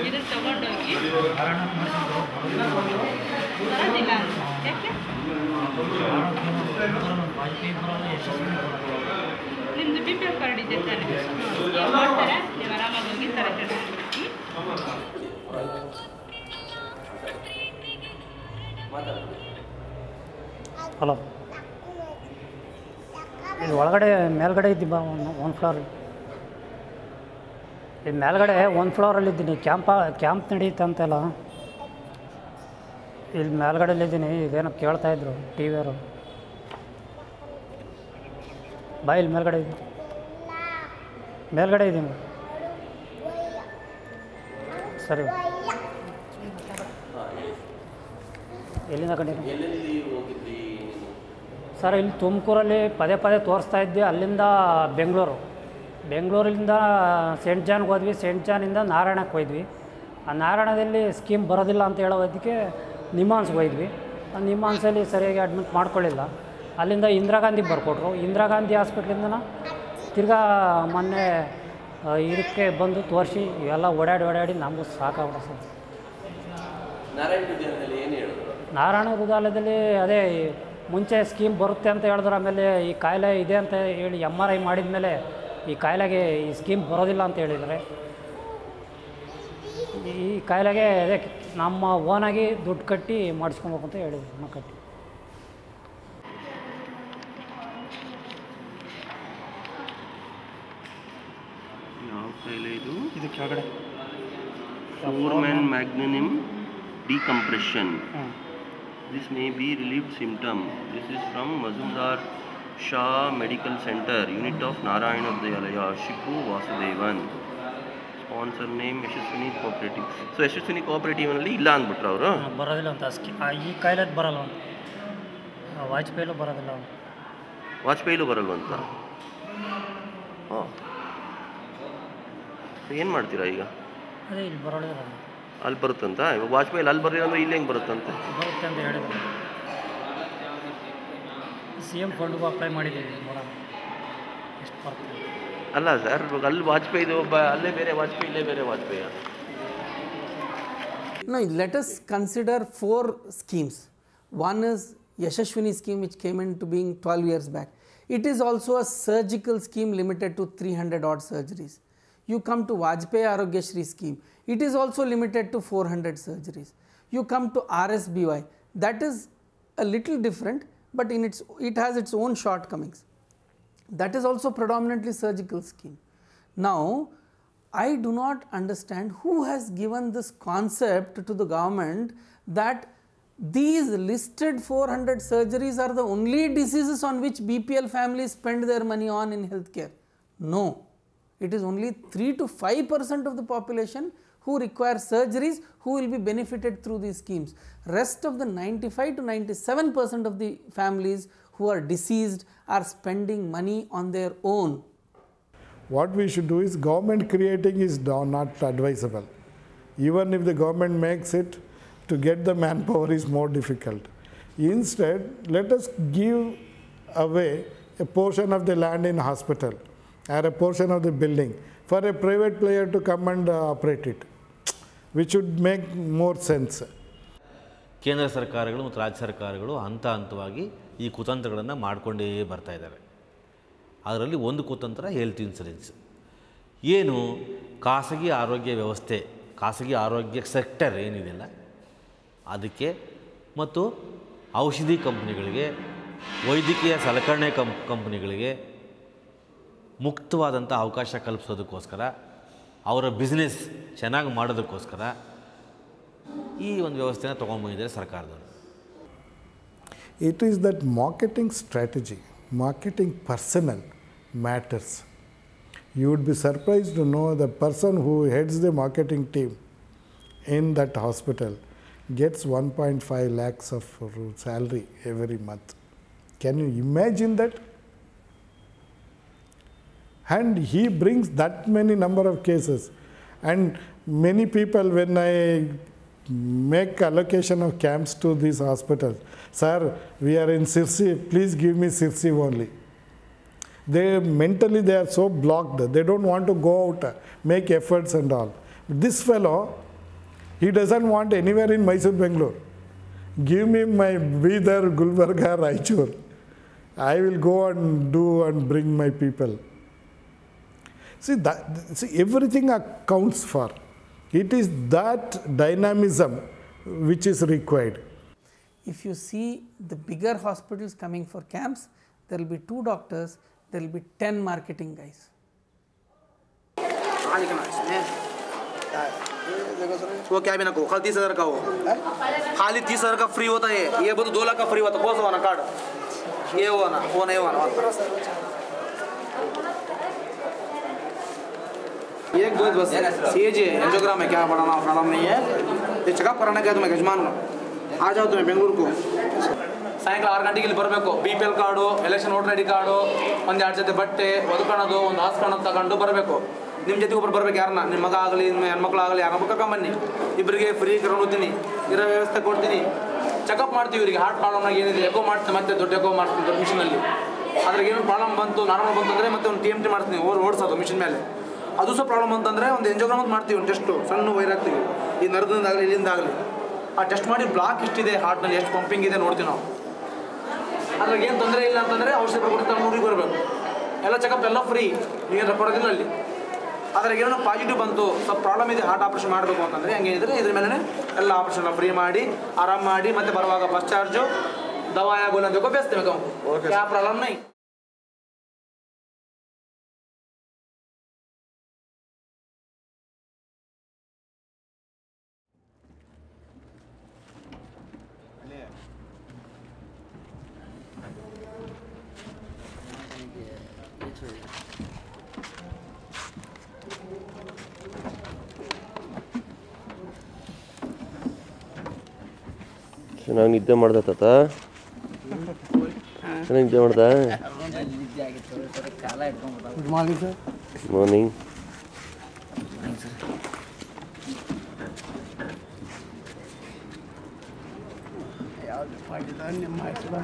ಇದನ್ನು ತಗೊಂಡೋಗಿ ಬರೋದಿಲ್ಲ ಅಂತ. ಯಾಕೆ ನಿಮ್ಮದು BPL ಕಾರ್ಡ್ ಇದೆ ತಾನೆ? ಏನು ಮಾಡ್ತಾರೆ? ನೀವು ಆರಾಮಾಗಿ ಹೋಗಿ ತರ ಹಲೋ, ಇಲ್ಲಿ ಒಳಗಡೆ ಮೇಲ್ಗಡೆ ಇದ್ದೀವಿ. ಒಂದು ಫ್ಲೋರ್ ಇಲ್ಲಿ ಮೇಲ್ಗಡೆ ಒಂದು ಫ್ಲೋರಲ್ಲಿದ್ದೀನಿ. ಕ್ಯಾಂಪ್ ನಡೀತಂತೆಲ್ಲ ಇಲ್ಲಿ ಮೇಲ್ಗಡೆಯಲ್ಲಿದ್ದೀನಿ. ಇದೇನೋ ಕೇಳ್ತಾಯಿದ್ರು ಟಿ ವಿಯವರು. ಬಾ, ಇಲ್ಲಿ ಮೇಲ್ಗಡೆ ಇದ್ದೀನಿ. ಮೇಲ್ಗಡೆ ಇದ್ದೀನಿ. ಸರಿ, ಎಲ್ಲಿಂದ ಕಂಡಿದ್ದೀವಿ ಸರ್? ಇಲ್ಲಿ ತುಮಕೂರಲ್ಲಿ ಪದೇ ಪದೇ ತೋರಿಸ್ತಾ ಇದ್ವಿ. ಅಲ್ಲಿಂದ ಬೆಂಗಳೂರಿಂದ ಸೆಂಟ್ ಜಾನ್ಗೆ ಹೋದ್ವಿ. ಸೆಂಟ್ ಜಾನಿಂದ ನಾರಾಯಣಕ್ಕೆ ಹೋದ್ವಿ. ಆ ನಾರಾಯಣದಲ್ಲಿ ಸ್ಕೀಮ್ ಬರೋದಿಲ್ಲ ಅಂತ ಹೇಳೋದಕ್ಕೆ ನಿಮ್ಹಾನ್ಸ್ಗೆ ಹೋದ್ವಿ. ಆ ನಿಮ್ಹಾನ್ಸಲ್ಲಿ ಸರಿಯಾಗಿ ಅಡ್ಮಿಟ್ ಮಾಡ್ಕೊಳ್ಳಿಲ್ಲ. ಅಲ್ಲಿಂದ ಇಂದಿರಾ ಗಾಂಧಿಗೆ ಬರ್ಕೊಟ್ರು. ಇಂದಿರಾ ಗಾಂಧಿ ಹಾಸ್ಪಿಟ್ಲಿಂದ ತಿರ್ಗಾ ಮೊನ್ನೆ ಇದಕ್ಕೆ ಬಂದು ತೋರಿಸಿ ಇವೆಲ್ಲ ಓಡಾಡಿ ನಮಗೂ ಸಾಕಾಗ್ಬಿಡ ಸರ್. ನಾರಾಯಣ ಹೃದಯಾಲಯದಲ್ಲಿ ಅದೇ ಮುಂಚೆ ಸ್ಕೀಮ್ ಬರುತ್ತೆ ಅಂತ ಹೇಳಿದ್ರು. ಆಮೇಲೆ ಈ ಕಾಯಿಲೆ ಇದೆ ಅಂತ ಹೇಳಿ MRI ಮಾಡಿದ ಮೇಲೆ ಈ ಕಾಯಿಲೆಗೆ ಈ ಸ್ಕೀಮ್ ಬರೋದಿಲ್ಲ ಅಂತ ಹೇಳಿದರೆ, ಈ ಕಾಯಿಲೆಗೆ ಅದೇ ನಮ್ಮ ಓನಾಗಿ ದುಡ್ಡು ಕಟ್ಟಿ ಮಾಡಿಸ್ಕೊಬೇಕು ಅಂತ ಹೇಳಿದ್ರು. ಹಣ ಕಟ್ಟಿ ಯಾವ ಕಾಯಿಲೆ ಇದು? ಇದು ಕೆಳಗಡೆ Foreman ಮ್ಯಾಗ್ನನಿಮ್ decompression. This may be relieved symptom. This is from Mazumdar Shah Medical Center, unit of Narayana Hridayalaya, Shibu Vasudevan. Sponsor name Yashaswini Cooperative. So Yashaswini Cooperative ಅಲ್ಲಿ ಇಲ್ಲ ಅಂದ್ಬಿಟ್ರು ಅವರು. ಬರೋದಿಲ್ಲ ಅಂತ ಈ ಕಾಯಿಲೆ ಬರಲ್ಲ ಅಂತ. ವಾಜಪೇಯಿಲು ಬರೋದಿಲ್ಲ ಅವನು. ವಾಜಪೇಯಿಲೂ ಬರಲ್ವಂತ. ಹಾಂ, ಏನು ಮಾಡ್ತೀರಾ ಈಗ? ಅದೇ ಇಲ್ಲಿ ಬರೋಲ್ಲ, ಅಲ್ಲಿ ಬರುತ್ತಂತ. ಇವಾಗ ವಾಜಪೇಯಿ ಅಲ್ಲಿ ಬರಲಿಲ್ಲ ಅಂದ್ರೆ ಇಲ್ಲಿ ಹೆಂಗೆ ಬರುತ್ತಂತೆ? ಬರುತ್ತೆ ಅಂತ ಹೇಳಿದ್ರು. CM ಫಂಡ್ಗೂ ಅಪ್ಲೈ ಮಾಡಿದ್ದೀವಿ, ನೋಡೋಣ ಎಷ್ಟು ಬರ್ತದೆ. ಅಲ್ಲ ಸರ್, ಇವಾಗ ಅಲ್ಲಿ ವಾಜಪೇಯಿದು ಅಲ್ಲೇ ಬೇರೆ ವಾಜಪೇಯಿ, ಇಲ್ಲೇ ಬೇರೆ Vajpayee. No, let us consider 4 schemes. One is Yashaswini scheme, which came into being 12 years back. It is also a surgical scheme limited to 300 odd surgeries. You come to Vajpayee Arogyashri scheme. It is also limited to 400 surgeries. You come to RSBY. That is a little different, but it has its own shortcomings. That is also predominantly surgical scheme. Now, I do not understand who has given this concept to the government that these listed 400 surgeries are the only diseases on which BPL families spend their money on in healthcare. No, it is only 3 to 5% of the population who require surgeries who will be benefited through these schemes. Rest of the 95 to 97% of the families who are deceased are spending money on their own. What we should do is, government creating is not advisable. Even if the government makes it, to get the manpower is more difficult. Instead, let us give away a portion of the land in hospital or a portion of the building for a private player to come and operate it, which would make more sense. ಕೇಂದ್ರ ಸರ್ಕಾರಗಳು ಮತ್ತು ರಾಜ್ಯ ಸರ್ಕಾರಗಳು ಹಂತ ಹಂತವಾಗಿ ಈ ಕುತಂತ್ರಗಳನ್ನು ಮಾಡಿಕೊಂಡೇ ಬರ್ತಾ ಇದ್ದಾರೆ. ಅದರಲ್ಲಿ ಒಂದು ಕುತಂತ್ರ ಹೆಲ್ತ್ ಇನ್ಸೂರೆನ್ಸ್. ಏನು ಖಾಸಗಿ ಆರೋಗ್ಯ ವ್ಯವಸ್ಥೆ, ಖಾಸಗಿ ಆರೋಗ್ಯ ಸೆಕ್ಟರ್ ಏನಿದೆಯಲ್ಲ ಅದಕ್ಕೆ ಮತ್ತು ಔಷಧಿ ಕಂಪ್ನಿಗಳಿಗೆ, ವೈದ್ಯಕೀಯ ಸಲಕರಣೆ ಕಂಪ್ನಿಗಳಿಗೆ ಮುಕ್ತವಾದಂಥ ಅವಕಾಶ ಕಲ್ಪಿಸೋದಕ್ಕೋಸ್ಕರ, ಅವರ ಬಿಸ್ನೆಸ್ ಚೆನ್ನಾಗಿ ಮಾಡೋದಕ್ಕೋಸ್ಕರ ಈ ಒಂದು ವ್ಯವಸ್ಥೆನ ತೊಗೊಂಡ್ಬಂದಿದ್ದಾರೆ ಸರ್ಕಾರದವರು. It is that marketing strategy, marketing personnel matters. You would be surprised to know the person who heads the marketing team in that hospital gets 1.5 lakhs of salary every month. Can you imagine that? And he brings that many number of cases. And many people, when I make allocation of camps to these hospitals, sir, we are in Sirsi, please give me Sirsi only. Mentally they are so blocked, they don't want to go out, make efforts and all. This fellow, he doesn't want anywhere in Mysore, Bangalore. Give me my Bidar, Gulbarga, Raichur. I will go and do and bring my people. See, everything accounts for. It is that dynamism which is required. If you see the bigger hospitals coming for camps, there will be 2 doctors, there will be 10 marketing guys. वो क्या भी ना को खाली 30,000 का हो, खाली 30,000 का फ्री होता है. ये बोलो 2 लाख का फ्री होता. कौन सा वाला कार्ड? ये हुआ ना, वो नहीं हुआ ना. एक दो बस सीएज है, एंजियोग्राम है, क्या बड़ा प्रॉब्लम नहीं है. ये चेकअप कराने गया तुम्हें यजमान आ जाओ तुम्हें बेंगलुरु को. ಸಾಯಂಕಾಲ 6 ಗಂಟೆಗೆ ಇಲ್ಲಿ ಬರಬೇಕು. BPL card, election voter ID card, ಒಂದು 2 ಜೊತೆ ಬಟ್ಟೆ, ಒದ್ಕೊಳ್ಳೋದು, ಒಂದು ಹಾಸ್ಕೊಂಡು ತಗೊಂಡು ಬರಬೇಕು. ನಿಮ್ಮ ಜೊತೆಗೆ ಒಬ್ಬರು ಬರಬೇಕು. ಯಾರನ್ನ, ನಿಮ್ಮ ಮಗ ಆಗಲಿ, ನಿಮ್ಮ ಹೆಣ್ಮಕ್ಳು ಆಗಲಿ, ಯಾರನ್ನ ಕರ್ಕೊಂಬನ್ನಿ. ಇಬ್ಬರಿಗೆ ಫ್ರೀ ಕರ್ಕೊಂಡು ಹೋಗ್ತೀನಿ, ಇರೋ ವ್ಯವಸ್ಥೆ ಕೊಡ್ತೀನಿ. ಚೆಕಪ್ ಮಾಡ್ತೀವಿ. ಇವರಿಗೆ ಹಾರ್ಟ್ ಪ್ರಾಬ್ಲಮ್ ಏನಿದೆ ಎಕೋ ಮಾಡ್ತೀನಿ, ಮತ್ತೆ ದೊಡ್ಡ ಎಕೋ ಮಾಡ್ತೀನಿ ದೊಡ್ಡ ಮಿಷನಲ್ಲಿ. ಅದ್ರಾಗ ಏನೋ ಪ್ರಾಬ್ಲಮ್ ಬಂತು, ನಾರ್ಮಲ್ ಬಂತು ಅಂದರೆ ಮತ್ತೆ ಒಂದು TMT ಮಾಡ್ತೀನಿ, ಓಡಿಸೋದು ಮಿಷಿನ್ ಮೇಲೆ. ಅದು ಸಹ ಪ್ರಾಬ್ಲಮ್ ಅಂತಂದರೆ ಒಂದು ಎಂಜಿಯೋಗ್ರಾಮ್ ಅಂತ ಮಾಡ್ತೀವಿ, ಒಂದು ಟೆಸ್ಟು, ಸಣ್ಣ ವೈರ್ ಹಾಕ್ತೀವಿ, ಈ ನರದಿಂದಾಗಲಿ ಇಲ್ಲಿಂದಾಗಲಿ. ಆ ಟೆಸ್ಟ್ ಮಾಡಿ ಬ್ಲಾಕ್ ಎಷ್ಟಿದೆ ಹಾರ್ಟ್ನಲ್ಲಿ, ಎಷ್ಟು ಪಂಪಿಂಗ್ ಇದೆ ನೋಡ್ತೀವಿ ನಾವು. ಅದ್ರಾಗ ಏನು ತೊಂದರೆ ಇಲ್ಲ ಅಂತಂದರೆ ಔಷಧಿ ಕೊಡ್ತಾರೆ, ಊರಿಗೆ ಬರಬೇಕು. ಎಲ್ಲ ಚೆಕಪ್ ಎಲ್ಲ ಫ್ರೀ, ನೀವೇನು ಕೊಡೋದಿಲ್ಲ ಅಲ್ಲಿ. ಅದ್ರಾಗ ಏನೋ ಪಾಸಿಟಿವ್ ಬಂತು, ಸ್ವಲ್ಪ ಪ್ರಾಬ್ಲಮ್ ಇದೆ, ಹಾರ್ಟ್ ಆಪ್ರೇಷನ್ ಮಾಡಬೇಕು ಅಂತಂದರೆ ಹಂಗೇನಿದ್ರೆ ಇದ್ರ ಮೇಲೆ ಎಲ್ಲ ಆಪ್ರೇಷನ್ ಎಲ್ಲ ಫ್ರೀ ಮಾಡಿ ಆರಾಮ್ ಮಾಡಿ ಮತ್ತೆ ಬರುವಾಗ ಬಸ್ ಚಾರ್ಜು ದವಾಯ ಗೋಲ देखो बेचते हैं तो क्या प्रॉब्लम नहीं. ಚೆನ್ನಾಗಿ ನಿದ್ದೆ ಮಾಡ್ದ ತಾತ, ಚೆನ್ನಾಗಿ ನಿದ್ದೆ ಮಾಡ್ದ. Good morning sir. ಮಾರ್ನಿಂಗ್. ಯಾವ್ದು ಮಾಡಿದ ನಿಮ್ಮ ಹೆಸರು?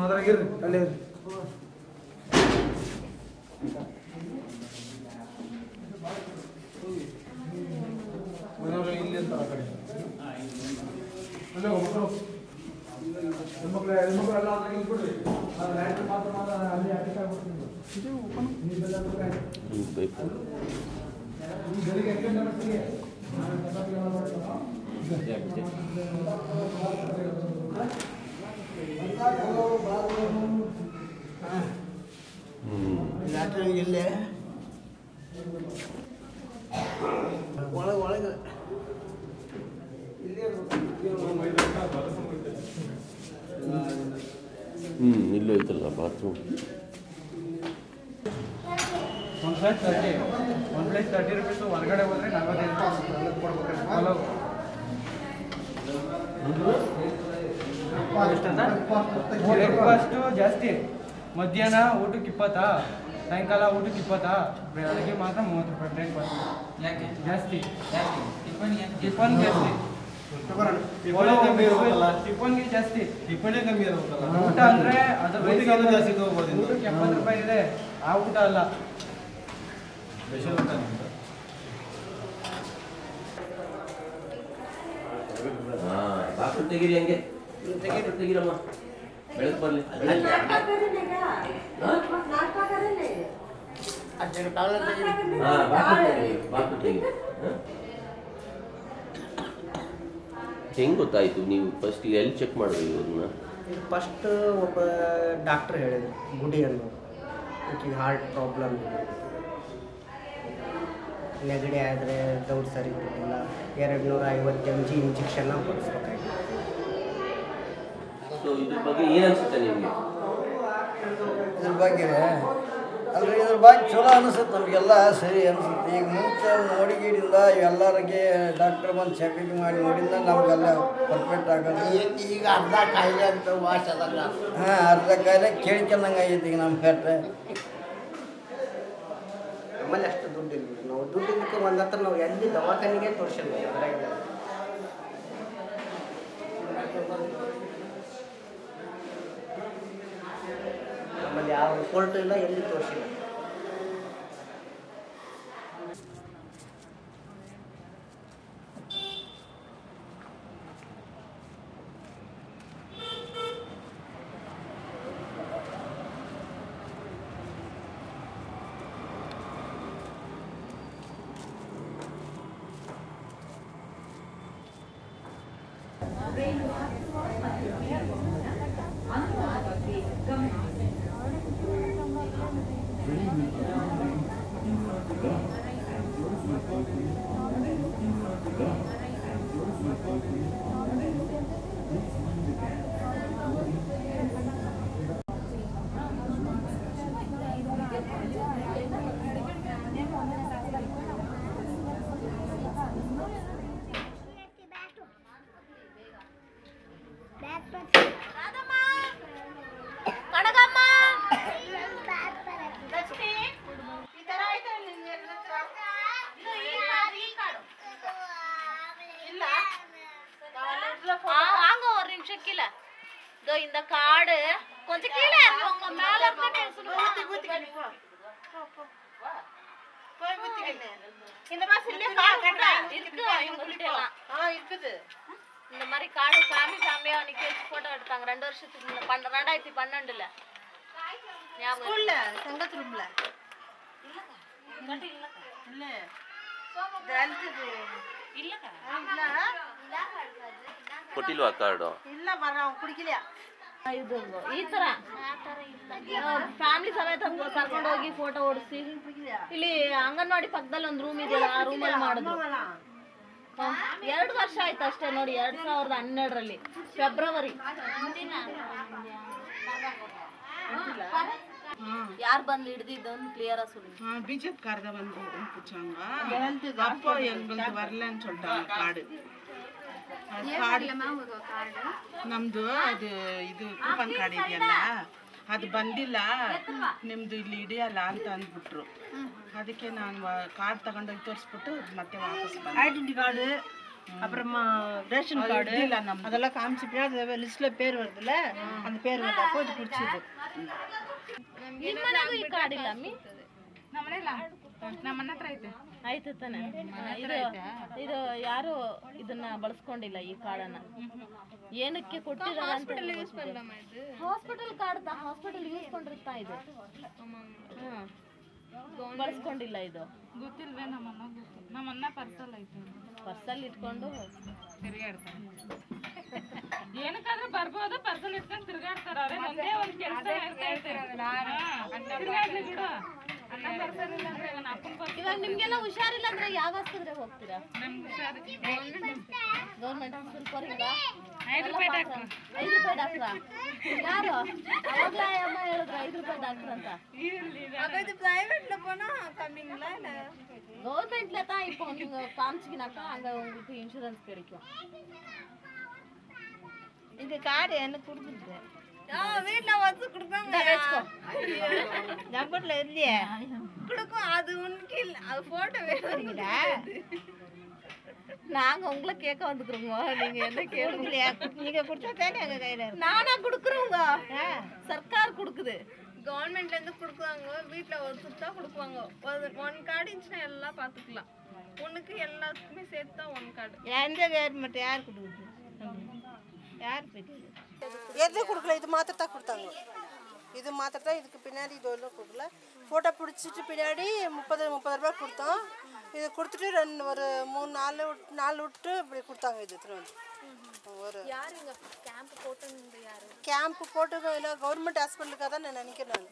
ಅದ್ರಾಗಿರ್ರಿ ಅಲ್ಲೇ ಇರ್ರಿ. ಇಲ್ಲಿ ಅಂತ ಆ ಕಡೆ ಅಲ್ಲೇ ಹೋಗ್ಬಿಟ್ಟು ಹೆಣ್ಮಕ್ಳು ಎಲ್ಲ ಅದ್ರಾಗ ಇಲ್ಬಿಡ್ರಿ. ಅದು ಲೈಟ್ ಮಾತ್ರ ಅಲ್ಲಿ ಅಟ್ಯಾಕ್ ಆಗ್ಬಿಡ್ತೀನಿ. ಬೆಳಿಗ್ಗೆ ಎಂಟು ಗಂಟೆಗೆ ಇಲ್ಲೇ ಒಳಗೆ ಇಲ್ಲೂ ಐತಲ್ಲ ಬಾತ್ರೂಮ್. ಒಂದು ಪ್ಲೇಟ್ 30 ರೂಪೀಸ್. ಹೊರಗಡೆ ಹೋದ್ರೆ 45 ಕೊಡ್ಬೇಕು. ಬ್ರೇಕ್ಫಾಸ್ಟು ಜಾಸ್ತಿ, ಮಧ್ಯಾಹ್ನ ಊಟಕ್ಕೆ 20, ಸಾಯಂಕಾಲ ಊಟಕ್ಕೆ 20, ಬೆಳಗ್ಗೆ ಮಾತ್ರ 30 ರೂಪಾಯಿ ಬ್ರೇಕ್ಫಾಸ್ಟ್. ಯಾಕೆ ಜಾಸ್ತಿ? ಟಿಫನ್ ಜಾಸ್ತಿ, ಟಿಫನ್ಗೆ ಜಾಸ್ತಿ, ಟಿಫನ್ ಕಮ್ಮಿ ಇರಬೇಕಲ್ಲ. ಊಟ ಅಂದರೆ ಅದ್ರ ಜಾಸ್ತಿ ತಗೋಬೋದು. ಊಟಕ್ಕೆ 70 ರೂಪಾಯಿ ಇದೆ, ಆ ಊಟ ಅಲ್ಲ, ಸ್ಪೆಷಲ್ ಊಟ. ಬಾಕ್ಲು ತೆಗೀರಿ, ಹಂಗೆ ತೆಗೀರಮ್ಮ, ಬೆಳಕು ಬರಲಿ. ಬಾಕ್ಲು ತೆಗೀರಿ. ಹೆಂಗೆ ಗೊತ್ತಾಯ್ತು? ನೀವು ಫಸ್ಟ್ ಎಲ್ಲಿ ಚೆಕ್ ಮಾಡಿದ್ರಿ ಇವ್ರನ್ನ? ಫಸ್ಟ್ ಒಬ್ಬ ಡಾಕ್ಟ್ರ್ ಹೇಳಿದ್ರು, ಗುಡಿ ಅನ್ನೋರು, ಈಕಿಗೆ ಹಾರ್ಟ್ ಪ್ರಾಬ್ಲಮ್ ಇದೆ, ನೆಗಡಿ ಆದರೆ ದೌಡ್ ಸರಿ ಇರೋದಿಲ್ಲ, 250 mg ಇಂಜೆಕ್ಷನ್ನ ಕೊಡಿಸ್ಬೇಕಾಗಿತ್ತು. ಸೊ ಇದ್ರ ಬಗ್ಗೆ ಏನು ಅನಿಸುತ್ತೆ ನಿಮಗೆ? ಇದ್ರ ಬಗ್ಗೆ ಅಲ್ರಿ, ಇದ್ರ ಬಗ್ಗೆ ಚಲೋ ಅನಿಸುತ್ತೆ ನಮಗೆಲ್ಲ, ಸರಿ ಅನಿಸುತ್ತೆ. ಈಗ ಮುಂಚೆ ನೋಡಿಗಿಡಿಂದ ಎಲ್ಲರಿಗೆ ಡಾಕ್ಟರ್ ಬಂದು ಚೆಕಪ್ ಮಾಡಿ ನೋಡಿಂದ ನಮಗೆಲ್ಲ ಪರ್ಫೆಕ್ಟ್ ಆಗೋದು. ಈಗ ಅರ್ಧ ಕಾಯಿಲೆ ಅಂತ ವಾಶ್ ಅದಲ್ಲ. ಹಾಂ, ಅರ್ಧ ಕಾಯಿಲೆ ಕೇಳ್ಕೊಂಡಂಗೆ ಆಗೈತಿ ಈಗ ನಮ್ಮ ಕಟ್ರೆ. ನಮ್ಮಲ್ಲಿ ಅಷ್ಟು ದುಡ್ಡಿಲ್ಲ, ನಾವು ದುಡ್ಡಿದ್ದಕ್ಕೆ ಒಂದು ಹತ್ರ ನಾವು ಎಲ್ಲಿ ದವಾಖಾನೆಗೆ ತೋರಿಸಿಲ್ಲ. ನಮ್ಮಲ್ಲಿ ಯಾವ ರಿಪೋರ್ಟು ಇಲ್ಲ, ಎಲ್ಲಿ ತೋರಿಸಿಲ್ಲ. இந்த மாசம் இருக்கு இருக்குது. இந்த மாதிரி காடு சாமியா நிக்க வச்சு போட்டோ எடுத்தாங்க 2 வருஷத்துக்கு முன்ன 2012ல. ஸ்கூல்ல சங்கத் ரூம்ல இல்ல ಕೊಟ್ಟಿಲ್ವಾ ಕಾರ್ಡು? ಇಲ್ಲ ಬರ ಕುಡಿಕಲಿಯಾ ಇದು ಈ ತರ ಫ್ಯಾಮಿಲಿ ಸಮೇತ ಕರ್ಕೊಂಡು ಹೋಗಿ ಫೋಟೋ ಓಡಿಸಿ ಇಲ್ಲಿ ಅಂಗನವಾಡಿ ಪಕ್ಕದಲ್ಲಿ ಒಂದು ರೂಮ್ ಇದೆಯಲ್ಲ ಆ ರೂಮಲ್ಲಿ ಮಾಡಿದ್ರು. 2 ವರ್ಷ ಆಯ್ತು ಅಷ್ಟೇ ನೋಡಿ, 2012ರಲ್ಲಿ ಫೆಬ್ರವರಿ. யார் வந்து இடுது கிளியரா சொல்லுங்க. பிஜேபி காரத வந்து புடிச்சாங்க. அப்போ எங்களுக்கு வரலன்னு சொல்லிட்டாங்க கார்டு. ನಮ್ದು ಅದು ಇದು ಕೂಪನ್ ಕಾರ್ಡ್ ಇದೆಯಲ್ಲ ಅದು ಬಂದಿಲ್ಲ, ನಿಮ್ದು ಇಲ್ಲಿ ಹಿಡಿಯಲ್ಲ ಅಂತ ಅಂದ್ಬಿಟ್ರು. ಅದಕ್ಕೆ ನಾನು ಕಾರ್ಡ್ ತಗೊಂಡೋಗಿ ತೋರಿಸ್ಬಿಟ್ಟು ಮತ್ತೆ ವಾಪಸ್ ಬಂದೆ. ஐடென்டி கார்டு அப்புறமா ரேஷன் கார்டு அதெல்லாம் காமிச்சிட்டு அது லிஸ்ட்ல பேர் வருதுல, அந்த பேர் வந்தா போய் பிடிச்சிது. ನಿಮ್ಮನೆಗೂ ಈ ಕಾರ್ಡ್ ಇಲ್ಲ ಅಮ್ಮಿ? ನಮ್ಮನೆ ಹತ್ರ ಐತೆ. ಆಯ್ತು ತಾನೆ. ಇದು ಯಾರು ಇದನ್ನ ಬಳಸ್ಕೊಂಡಿಲ್ಲ ಈ ಕಾರ್ಡನ್ನ. ಏನಕ್ಕೆ ಕೊಟ್ಟಿದ್ದಾರೆ ಅಂತ ಹಾಸ್ಪಿಟಲ್ ಕಾರ್ಡ್ ಹಾಸ್ಪಿಟಲ್ ಯೂಸ್ ಕೊಂಡಿರ್ತಾ ಇದು. ಬಳಸ್ಕೊಂಡಿಲ್ಲ ಇದು. ಗೊತ್ತಿಲ್ವೇ? ನಮ್ಮನ್ನ ಪರ್ಸಲ್ ಐತೆ. ಪರ್ಸಲ್ ಇಟ್ಕೊಂಡು ತಿರುಗಾಡ್ತಾರೆ. ಏನಕ್ಕಾದ್ರೂ ಬರ್ಬೋದು, ಪರ್ಸಲ್ ಇಟ್ಕೊಂಡು ತಿರುಗಾಡ್ತಾರ. ಅವ್ರೆ ಒಂದೇ ಒಂದು ಕೆಲಸ ತಿರುಗಾಡ್ಲಿ ಬಿಡು. ಇವಾಗ ನಿಮ್ಗೆಲ್ಲ ಹುಷಾರಿಲ್ಲ ಅಂದ್ರೆ ಯಾವ ಆಸ್ಪತ್ರೆ ಹೋಗ್ತೀರಾ? ಗೌರ್ಮೆಂಟ್ ಹಾಸ್ಪಿಟಲ್ 5 ರೂಪಾಯಿ ಡಾಕ್ಟರ್. 5 ರೂಪಾಯಿ ಡಾಕ್ಟ್ರಾ? ಯಾರು ಅವಾಗಲೇ ಅಮ್ಮ ಹೇಳಿದ್ರು 5 ರೂಪಾಯಿ ಡಾಕ್ಟರ್ ಅಂತ. பிரைவேட்ல போனா கம்மிங்களா இல்ல கவர்மெண்ட்ல தான் இப்போ நீங்க காமிச்சிங்கனாக்கா அங்க உங்களுக்கு இன்சூரன்ஸ் கிடைக்கும். இந்த கார்டு எனக்கு கொடுக்குது. வீட்ல வச்சு கொடுப்பாங்க. நம்பர்ல இல்லையே கொடுக்கும். அது உனக்கு இல்ல, அது போட்டோ வேணும்டா. நாங்க உங்களை கேட்க வந்துக்கிறோங்க. நீங்க என்ன கேளுங்கலையா? நீங்க கொடுத்தா தானே எங்க கையில. நானா கொடுக்குறோங்க, சர்க்கார் கொடுக்குது. கவர்மெண்ட்ல இருந்து கொடுக்குவாங்க. வீட்ல ஒரு சுத்தா கொடுப்பாங்க. 1 கார்டு இருந்துச்சுன்னா எல்லாம் பாத்துக்கலாம். உனக்கு எல்லாத்துக்குமே சேர்த்து தான் 1 கார்டு. எந்த கவர்மெண்ட் யார் கொடுக்குது? யார் போயிட்டு எதுவும் கொடுக்கல, இது மாத்திரம் தான் கொடுத்தாங்க. இது மாத்திரம் தான். இதுக்கு பின்னாடி இது ஒன்றும் கொடுக்கல. ஃபோட்டோ பிடிச்சிட்டு பின்னாடி 30 ரூபாய் கொடுத்தோம். இது கொடுத்துட்டு ஒரு 3-4 விட்டு இப்படி கொடுத்தாங்க. இது ஒரு கேம்ப் போட்டு இல்லை கவர்மெண்ட் ஹாஸ்பிட்டலுக்காக தான் நான் நினைக்கிறேன்.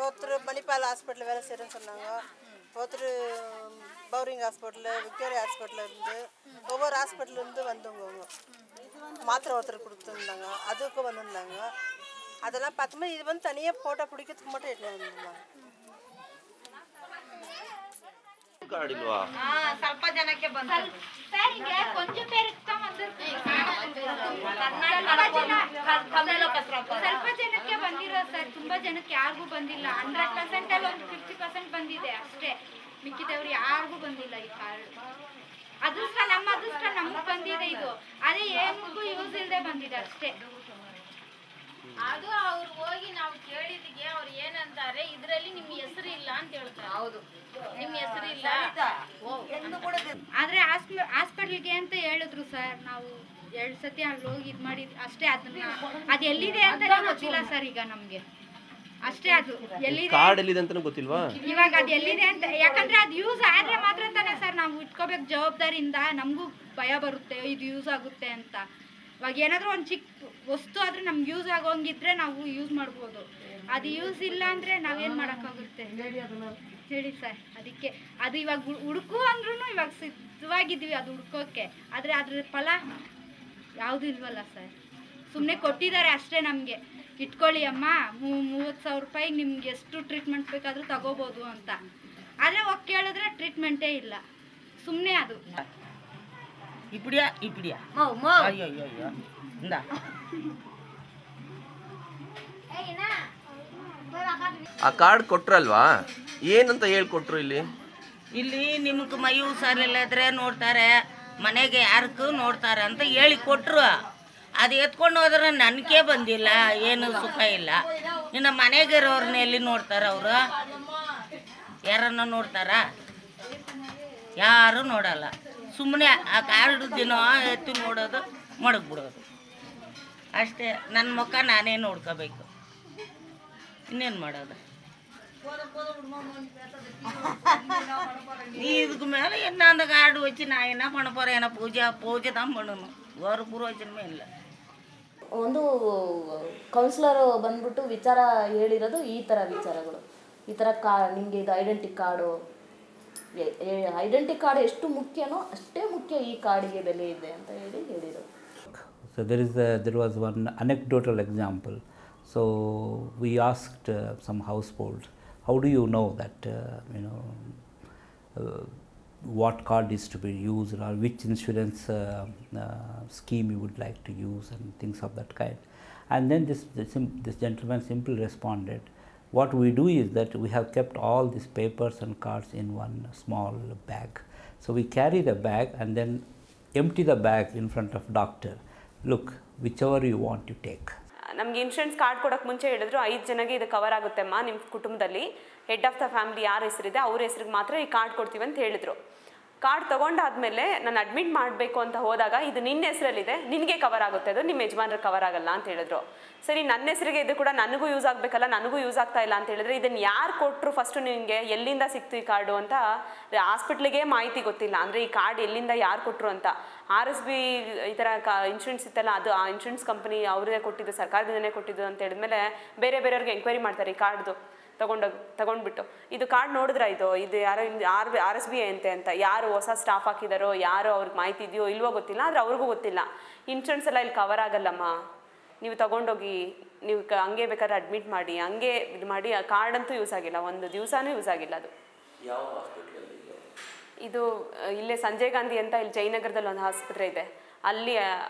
ஒருத்தர் மணிப்பால் ஹாஸ்பிட்டலில் வேலை செய்கிறேன்னு சொன்னாங்க, ஒருத்தர் பவுரிங் ஹாஸ்பிட்டலு, விக்டோரியா ஹாஸ்பிட்டலில் இருந்து ஒவ்வொரு ஹாஸ்பிட்டலேருந்து வந்தவங்க அவங்க மாத்திரை ஒருத்தர் கொடுத்துருந்தாங்க, அதுக்கு வந்திருந்தாங்க. அதெல்லாம் பார்த்தோம்னா இது வந்து தனியாக ஃபோட்டோ பிடிக்கிறதுக்கு மட்டும் எடுத்து வந்துருந்தாங்க. ಕಾರ್ಡ್ ಇಲ್ವಾ? ಸ್ವಲ್ಪ ಜನಕ್ಕೆ ಬಂತು ಸರ್. ಈಗ ಕೊಂಚ ಪೇರಿಗೆ ಬಂದಿರುತ್ತೆ. ಸ್ವಲ್ಪ ಜನಕ್ಕೆ ಬಂದಿರೋ ಸರ್, ತುಂಬಾ ಜನಕ್ಕೆ ಯಾರಿಗೂ ಬಂದಿಲ್ಲ. 100% ಅಲ್ಲಿ ಒಂದು 50% ಬಂದಿದೆ ಅಷ್ಟೇ. ಮಿಕ್ಕಿದವ್ರು ಯಾರಿಗೂ ಬಂದಿಲ್ಲ ಈ ಕಾರ್ಡ್. ಅದೃಷ್ಟ ನಮ್ಮ ಅದೃಷ್ಟ ನಮ್ಗೆ ಬಂದಿದೆ ಇದು. ಅದೇ ಏನಿಗೂ ಯೂಸ್ ಇಲ್ಲದೆ ಬಂದಿದೆ ಅಷ್ಟೇ. ಅದು ಅವ್ರು ಹೋಗಿ ನಾವು ಕೇಳಿದಿಗೆ ಅವ್ರು ಏನಂತಾರೆ, ಇದರಲ್ಲಿ ನಿಮ್ಮ ಹೆಸರು ಇಲ್ಲ ಅಂತ ಹೇಳ್ತಾರೆ. ಹೌದು, ನಿಮ್ಮ ಹೆಸರು ಇಲ್ಲ ಆದ್ರೆ ಹಾಸ್ಪಿಟಲ್ಗೆ ಅಂತ ಹೇಳಿದ್ರು ಸರ್. ನಾವು 2 ಸತಿ ಅಲ್ಲಿ ಹೋಗಿ ಇದು ಮಾಡಿ ಅಷ್ಟೇ. ಅದು ಎಲ್ಲಿದೆ ಅಂತ ಗೊತ್ತಿಲ್ಲ ಸರ್ ಈಗ ನಮ್ಗೆ ಅಷ್ಟೇ. ಅದು ಎಲ್ಲಿದೆ ಕಾರ್ಡ್ ಎಲ್ಲಿದೆ ಅಂತ ಗೊತ್ತಿಲ್ವಾ ಇವಾಗ? ಅದು ಎಲ್ಲಿದೆ ಅಂತ, ಯಾಕಂದ್ರೆ ಅದು ಯೂಸ್ ಆದ್ರೆ ಮಾತ್ರ ತಾನೇ ಸರ್ ನಾವು ಇಟ್ಕೋಬೇಕು ಜವಾಬ್ದಾರಿಯಿಂದ. ನಮಗೂ ಭಯ ಬರುತ್ತೆ ಇದು ಯೂಸ್ ಆಗುತ್ತೆ ಅಂತ. ಇವಾಗ ಏನಾದರೂ ಒಂದು ಚಿಕ್ಕ ವಸ್ತು ಆದರೆ ನಮ್ಗೆ ಯೂಸ್ ಆಗೋಂಗಿದ್ರೆ ನಾವು ಯೂಸ್ ಮಾಡ್ಬೋದು. ಅದು ಯೂಸ್ ಇಲ್ಲ ಅಂದರೆ ನಾವೇನು ಮಾಡೋಕ್ಕಾಗುತ್ತೆ ಹೇಳಿ ಸರ್. ಅದಕ್ಕೆ ಅದು ಇವಾಗ ಹುಡುಕು ಅಂದ್ರೂ ಇವಾಗ ಸಿದ್ಧವಾಗಿದ್ದೀವಿ ಅದು ಹುಡ್ಕೋಕ್ಕೆ. ಆದರೆ ಅದ್ರ ಫಲ ಯಾವುದೂ ಇಲ್ವಲ್ಲ ಸರ್. ಸುಮ್ಮನೆ ಕೊಟ್ಟಿದ್ದಾರೆ ಅಷ್ಟೇ ನಮಗೆ, ಇಟ್ಕೊಳ್ಳಿ ಅಮ್ಮ 30,000 ರೂಪಾಯಿಗೆ ನಿಮ್ಗೆ ಎಷ್ಟು ಟ್ರೀಟ್ಮೆಂಟ್ ಬೇಕಾದರೂ ತಗೋಬೋದು ಅಂತ. ಆದರೆ ಹೋಗಿ ಕೇಳಿದ್ರೆ ಟ್ರೀಟ್ಮೆಂಟೇ ಇಲ್ಲ, ಸುಮ್ಮನೆ ಅದು. இப்படியா இப்படியா? ஐயோ ஐயோ ஐயோ இந்தா. ಆ ಕಾರ್ಡ್ ಕೊಟ್ರಲ್ವಾ? ಏನಂತ ಹೇಳ್ಕೊಟ್ರು ಇಲ್ಲಿ? ಇಲ್ಲಿ ನಿಮ್ಗೆ ಮೈ ಹುಷಾರಿಲ್ಲದ್ರೆ ನೋಡ್ತಾರೆ, ಮನೆಗೆ ಯಾರಕ್ಕೂ ನೋಡ್ತಾರೆ ಅಂತ ಹೇಳಿ ಕೊಟ್ಟರು. ಅದು ಎತ್ಕೊಂಡು ಹೋದ್ರೆ ನನಗೆ ಬಂದಿಲ್ಲ, ಏನು ಸುಖ ಇಲ್ಲ. ಇನ್ನು ಮನೆಗಿರೋರ್ನ ಎಲ್ಲಿ ನೋಡ್ತಾರೆ ಅವರು? ಯಾರನ್ನ ನೋಡ್ತಾರಾ? ಯಾರು ನೋಡಲ್ಲ. ಸುಮ್ಮನೆ ಆ ಕಾರ್ಡ್ ದಿನ ಎತ್ತಿ ನೋಡೋದು, ಮಡಗ್ಬಿಡೋದು ಅಷ್ಟೇ. ನನ್ನ ಮುಖ ನಾನೇ ನೋಡ್ಕೋಬೇಕು, ಇನ್ನೇನು ಮಾಡೋದು? இதுக்கு மேலே என்ன அந்த கார்டு வச்சு நான் என்ன பண்ண போகிறேன்? என்ன பூஜை தான் பண்ணணும், ஒரு புரோಜನமே ಇಲ್ಲ. ಒಂದು ಕೌನ್ಸಿಲರು ಬಂದ್ಬಿಟ್ಟು ವಿಚಾರ ಹೇಳಿರೋದು ಈ ಥರ ವಿಚಾರಗಳು, ಈ ಥರ ನಿಮಗೆ ಇದು ಐಡೆಂಟಿ ಕಾರ್ಡು ಎಷ್ಟು ಮುಖ್ಯನೋ ಅಷ್ಟೇ ಮುಖ್ಯ ಈ ಕಾರ್ಡಿಗೆ ಬೆಲೆ ಇದೆ ಅಂತ ಹೇಳಿರೋದು. So there was one anecdotal example. So we asked some households, how do you know that what card is to be used, or which insurance scheme you would like to use, and things of that kind. And then this gentleman simply responded, what we do is that we have kept all these papers and cards in one small bag. So we carry the bag and then empty the bag in front of doctor. Look, whichever you want to take. ನಮಗೆ insurance card ಕೊಡೋಕ್ಕೆ ಮುಂಚೆ ಹೇಳಿದ್ರು 5 ಜನಕ್ಕೆ ಇದು cover ಆಗುತ್ತೆಮ್ಮ, ನಿಮ್ಮ ಕುಟುಂಬದಲ್ಲಿ head of the family ಯಾರ ಹೆಸರಿದೆ ಅವ್ರ ಹೆಸರಿಗೆ ಮಾತ್ರ ಈ ಕಾರ್ಡ್ ಕೊಡ್ತೀವಿ ಅಂತ ಹೇಳಿದರು. ಕಾರ್ಡ್ ತೊಗೊಂಡಾದ್ಮೇಲೆ ನಾನು ಅಡ್ಮಿಟ್ ಮಾಡಬೇಕು ಅಂತ ಹೋದಾಗ ಇದು ನಿನ್ನ ಹೆಸರಲ್ಲಿದೆ, ನಿನಗೆ ಕವರ್ ಆಗುತ್ತೆ, ಅದು ನಿಮ್ಮ ಯಜಮಾನ್ರಿಗೆ ಕವರ್ ಆಗಲ್ಲ ಅಂತ ಹೇಳಿದ್ರು. ಸರಿ, ನನ್ನ ಹೆಸರಿಗೆ ಇದು ಕೂಡ ನನಗೂ ಯೂಸ್ ಆಗಬೇಕಲ್ಲ, ನನಗೂ ಯೂಸ್ ಆಗ್ತಾ ಇಲ್ಲ ಅಂತ ಹೇಳಿದ್ರೆ ಇದನ್ನು ಯಾರು ಕೊಟ್ಟರು ಫಸ್ಟು ನಿಮಗೆ, ಎಲ್ಲಿಂದ ಸಿಕ್ತು ಈ ಕಾರ್ಡು ಅಂತ ಹಾಸ್ಪಿಟ್ಲಿಗೆ ಮಾಹಿತಿ ಗೊತ್ತಿಲ್ಲ. ಅಂದರೆ ಈ ಕಾರ್ಡ್ ಎಲ್ಲಿಂದ ಯಾರು ಕೊಟ್ಟರು ಅಂತ. RSB ಈ ಥರ ಇನ್ಶೂರೆನ್ಸ್ ಇತ್ತಲ್ಲ, ಅದು ಆ ಇನ್ಶೂರೆನ್ಸ್ ಕಂಪನಿ ಅವರೇ ಕೊಟ್ಟಿದ್ದು, ಸರ್ಕಾರದಿಂದನೇ ಕೊಟ್ಟಿದ್ದು ಅಂತ ಹೇಳಿದ್ಮೇಲೆ ಬೇರೆಯವ್ರಿಗೆ ಎಂಕ್ವೈರಿ ಮಾಡ್ತಾರೆ ಈ ಕಾರ್ಡ್ದು ತಗೊಂಡ್ಬಿಟ್ಟು. ಇದು ಕಾರ್ಡ್ ನೋಡಿದ್ರ, ಇದು ಯಾರೋ RSB ಅಂತ ಯಾರು ಹೊಸ ಸ್ಟಾಫ್ ಹಾಕಿದಾರೋ, ಯಾರೋ ಅವ್ರಿಗೆ ಮಾಹಿತಿ ಇದೆಯೋ ಇಲ್ವೋ ಗೊತ್ತಿಲ್ಲ, ಆದರೆ ಅವ್ರಿಗೂ ಗೊತ್ತಿಲ್ಲ. ಇನ್ಶೂರೆನ್ಸ್ ಎಲ್ಲ ಇಲ್ಲಿ ಕವರ್ ಆಗಲ್ಲಮ್ಮ, ನೀವು ತಗೊಂಡೋಗಿ ನೀವು ಹಂಗೆ ಬೇಕಾದ್ರೆ ಅಡ್ಮಿಟ್ ಮಾಡಿ, ಹಂಗೆ ಇದು ಮಾಡಿ. ಕಾರ್ಡ್ ಅಂತೂ ಯೂಸ್ ಆಗಿಲ್ಲ, ಒಂದು ದಿವಸನೂ ಯೂಸ್ ಆಗಿಲ್ಲ. ಅದು ಇದು ಇಲ್ಲೇ ಸಂಜಯ್ ಗಾಂಧಿ ಅಂತ ಇಲ್ಲಿ ಜಯನಗರದಲ್ಲಿ ಒಂದು ಆಸ್ಪತ್ರೆ ಇದೆ, ಅಲ್ಲಿ